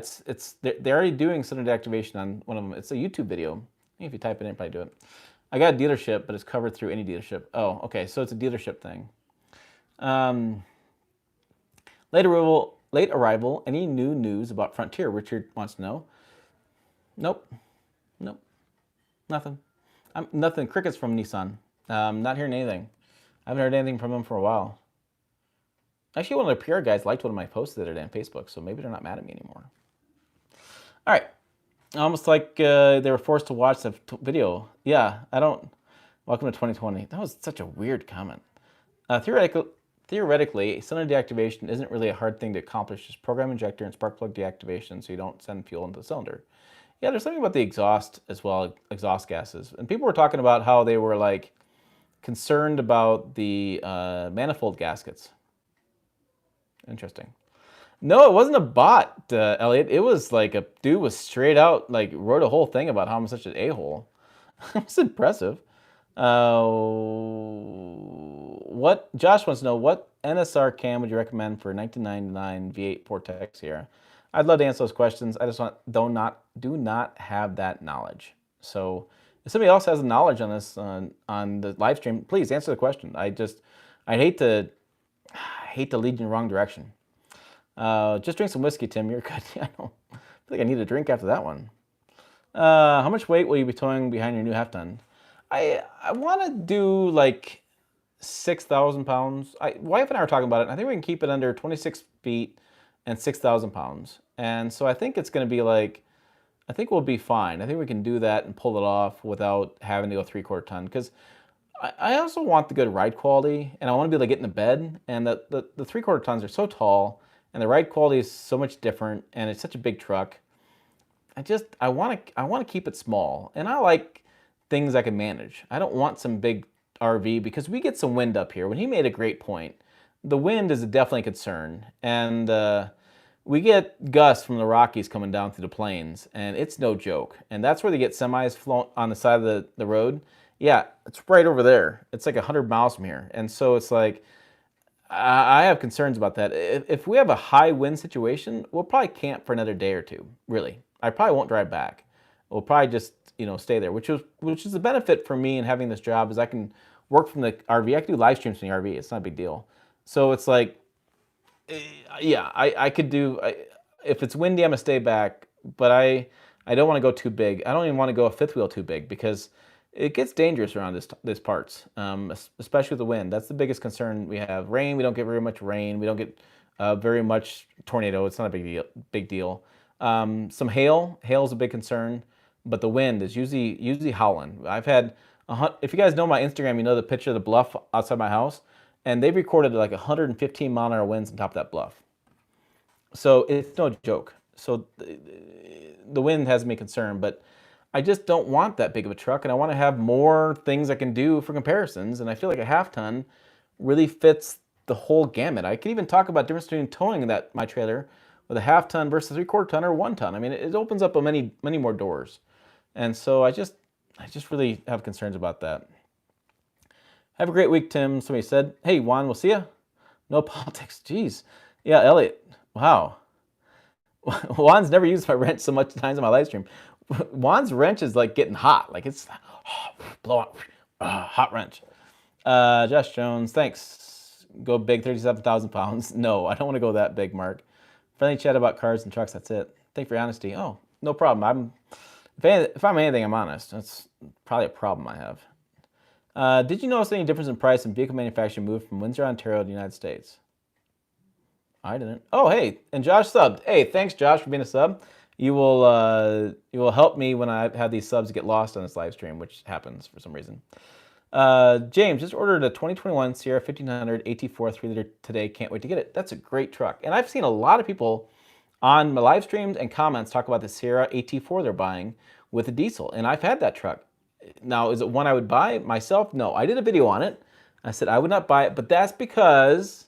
they're already doing cylinder deactivation on one of them. It's a YouTube video. If you type it in, probably do it. I got a dealership, but it's covered through any dealership. Oh, okay, so it's a dealership thing. Late arrival. Any new news about Frontier? Richard wants to know. Nope. Nothing. Nothing. Crickets from Nissan. Not hearing anything. I haven't heard anything from them for a while. Actually, one of the PR guys liked one of my posts the other day on Facebook, so maybe they're not mad at me anymore. All right. Almost like they were forced to watch the video. Yeah, Welcome to 2020. That was such a weird comment. Theoretically, cylinder deactivation isn't really a hard thing to accomplish. Just program injector and spark plug deactivation so you don't send fuel into the cylinder. Yeah, there's something about the exhaust as well, exhaust gases. And people were talking about how they were like concerned about the manifold gaskets. Interesting. No, it wasn't a bot, Elliot. It was like a dude was straight out, like wrote a whole thing about how I'm such an a-hole. It's impressive. What Josh wants to know, what NSR cam would you recommend for 1999 V8 Vortex here? I'd love to answer those questions. I just do not have that knowledge. So if somebody else has the knowledge on this on the live stream, please answer the question. I hate to lead you in the wrong direction. Just drink some whiskey, Tim. You're good. I don't feel like I need a drink after that one. How much weight will you be towing behind your new half ton? I want to do like 6,000 pounds. Wife and I were talking about it. And I think we can keep it under 26 feet and 6,000 pounds. And so I think it's going to be like I think we'll be fine. I think we can do that and pull it off without having to go 3/4 ton. Because I also want the good ride quality, and I want to be able to get in the bed. And the 3/4 tons are so tall, and the ride quality is so much different, and it's such a big truck. I want to keep it small, and I like things I can manage. I don't want some big RV because we get some wind up here. When he made a great point, the wind is definitely a concern, and we get gusts from the Rockies coming down through the plains, and it's no joke. And that's where they get semis flown on the side of the road. Yeah, it's right over there. It's like 100 miles from here, and so it's like I have concerns about that. If we have a high wind situation, we'll probably camp for another day or two. Really, I probably won't drive back. We'll probably just stay there, which is the benefit for me in having this job is I can work from the RV. I can do live streams from the RV. It's not a big deal. So it's like, yeah, I could do. If it's windy, I'm gonna stay back. But I don't want to go too big. I don't even want to go a fifth wheel too big because it gets dangerous around this parts, especially with the wind. That's the biggest concern we have. Rain, we don't get very much rain. We don't get very much tornado. It's not a big deal. Some hail. Hail is a big concern, but the wind is usually howling. I've had if you guys know my Instagram, you know the picture of the bluff outside my house, and they've recorded like 115-mile-an-hour winds on top of that bluff. So it's no joke. So the wind has me concerned, but I just don't want that big of a truck, and I want to have more things I can do for comparisons, and I feel like a half ton really fits the whole gamut. I could even talk about difference between towing my trailer with a half ton versus 3/4 ton or 1 ton. I mean, it opens up many more doors, and so I just really have concerns about that. Have a great week, Tim. Somebody said, "Hey, Juan, we'll see ya." No politics. Jeez. Yeah, Elliot. Wow. Juan's never used my wrench so much times on my live stream. Juan's wrench is like getting hot. Like it's blow up, hot wrench. Josh Jones, thanks. Go big, 37,000 pounds. No, I don't want to go that big, Mark. Friendly chat about cars and trucks. That's it. Thank you for your honesty. Oh, no problem. If I'm anything, I'm honest. That's probably a problem I have. Did you notice any difference in price in vehicle manufacturing moved from Windsor, Ontario to the United States? I didn't. Oh, hey, and Josh subbed. Hey, thanks, Josh, for being a sub. You will help me when I have these subs get lost on this live stream, which happens for some reason. James just ordered a 2021 Sierra 1500 AT4 3-liter today. Can't wait to get it. That's a great truck. And I've seen a lot of people on my live streams and comments talk about the Sierra AT4 they're buying with a diesel. And I've had that truck. Now, is it one I would buy myself? No. I did a video on it. I said I would not buy it, but that's because,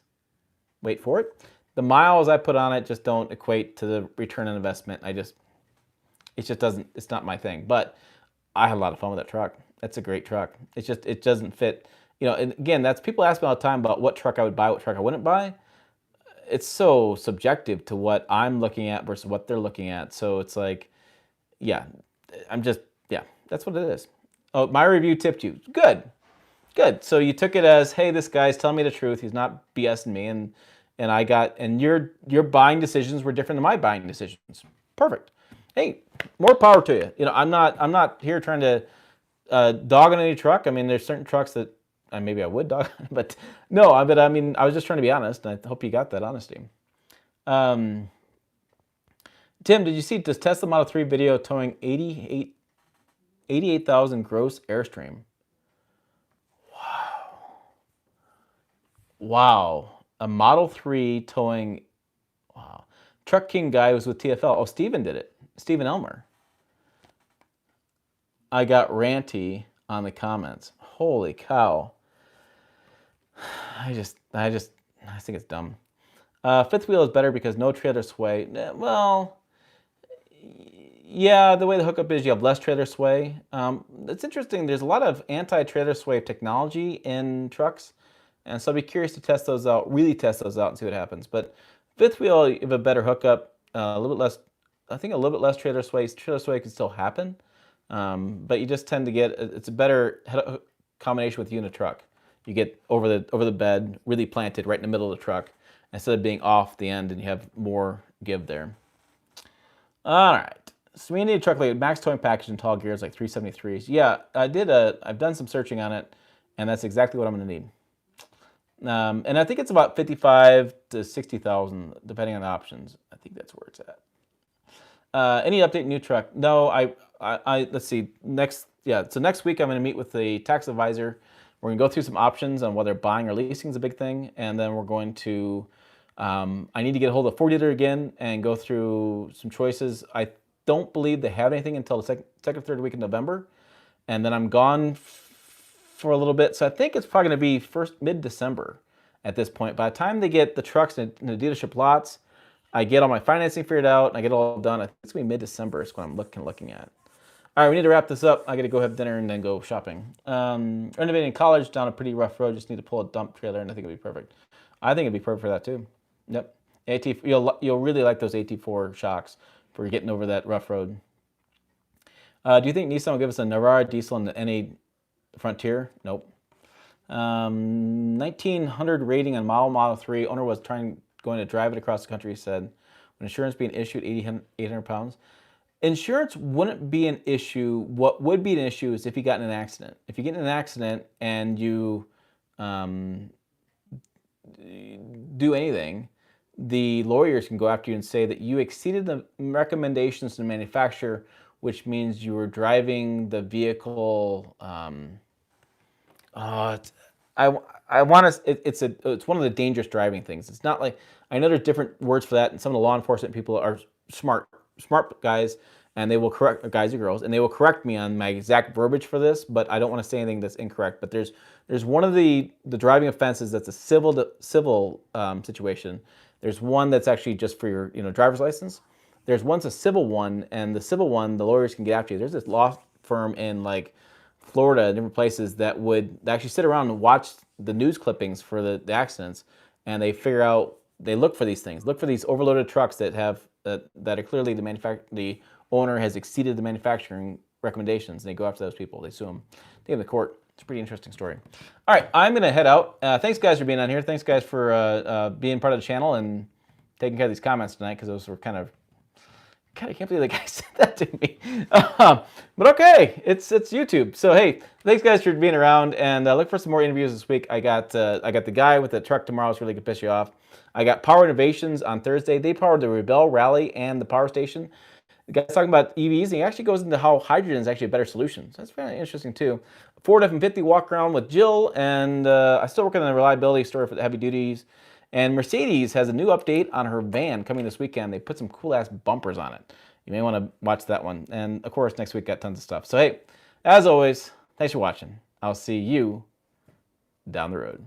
wait for it, the miles I put on it just don't equate to the return on investment. It just doesn't, it's not my thing. But I had a lot of fun with that truck. That's a great truck. It doesn't fit, and again, that's people ask me all the time about what truck I would buy, what truck I wouldn't buy. It's so subjective to what I'm looking at versus what they're looking at. So it's like, yeah, that's what it is. Oh, my review tipped you. Good. So you took it as, hey, this guy's telling me the truth. He's not BSing me, and your buying decisions were different than my buying decisions. Perfect. Hey, more power to you. I'm not here trying to dog on any truck. I mean, there's certain trucks that maybe I would dog, but no. But I mean, I was just trying to be honest, and I hope you got that honesty. Tim, did you see this Tesla Model 3 video towing 88,000 gross Airstream? Wow. A Model 3 towing, wow. Truck King guy was with TFL. Oh, Steven did it. Steven Elmer. I got ranty on the comments. Holy cow. I think it's dumb. Fifth wheel is better because no trailer sway. Well, yeah, the way the hookup is, you have less trailer sway. It's interesting. There's a lot of anti-trailer sway technology in trucks. And so I'd be curious to test those out, really test those out and see what happens. But fifth wheel, you have a better hookup, a little bit less, I think a little bit less trailer sway. Trailer sway can still happen, but you just tend to get, it's a better combination with you in a truck. You get over the bed, really planted right in the middle of the truck, instead of being off the end, and you have more give there. All right. So we need a truck like max towing package and tall gears like 373s. Yeah, I've done some searching on it, and that's exactly what I'm going to need. And I think it's about 55 to 60,000, depending on the options. I think that's where it's at. Any update new truck? No, let's see. So next week I'm going to meet with the tax advisor. We're going to go through some options on whether buying or leasing is a big thing, and then we're going to. I need to get a hold of 4-dealer again and go through some choices. I don't believe they have anything until the second or third week in November, and then I'm gone for a little bit. So I think it's probably going to be mid-December at this point. By the time they get the trucks in the dealership lots, I get all my financing figured out, and I get it all done. I think it's going to be mid-December is what I'm looking at. All right, we need to wrap this up. I got to go have dinner and then go shopping. Renovating college down a pretty rough road. Just need to pull a dump trailer, and I think it'll be perfect. I think it'd be perfect for that too. Yep. You'll really like those AT4 shocks for getting over that rough road. Do you think Nissan will give us a Navara diesel in the NA Frontier? Nope. 1900 rating on Model 3. Owner was going to drive it across the country. He said, when insurance being issued, 800 pounds. Insurance wouldn't be an issue. What would be an issue is if you got in an accident. If you get in an accident and you do anything, the lawyers can go after you and say that you exceeded the recommendations to the manufacturer, which means you were driving the vehicle. It's one of the dangerous driving things. It's not like, I know there's different words for that, and some of the law enforcement people are smart guys, and they will correct, guys or girls, and they will correct me on my exact verbiage for this, but I don't want to say anything that's incorrect. But there's one of the driving offenses that's a civil situation. There's one that's actually just for your driver's license. There's one's a civil one, and the civil one, the lawyers can get after you. There's this law firm in like Florida, different places that would actually sit around and watch the news clippings for the accidents, and they figure out, they look for these things, look for these overloaded trucks that have that are clearly the owner has exceeded the manufacturing recommendations, and they go after those people. They sue them. They have the court. It's a pretty interesting story. All right, I'm going to head out. Thanks, guys, for being on here. Thanks, guys, for being part of the channel and taking care of these comments tonight, because those were kind of, God, I can't believe the guy said that to me. But okay, it's YouTube. So hey, thanks guys for being around, and look for some more interviews this week. I got the guy with the truck tomorrow. It's really gonna piss you off. I got Power Innovations on Thursday. They powered the Rebel Rally and the power station. The guy's talking about EVs, and he actually goes into how hydrogen is actually a better solution. So that's very interesting too. Ford F-150 walk around with Jill, and I still working on the reliability story for the heavy duties. And Mercedes has a new update on her van coming this weekend. They put some cool-ass bumpers on it. You may want to watch that one. And, of course, next week got tons of stuff. So, hey, as always, thanks for watching. I'll see you down the road.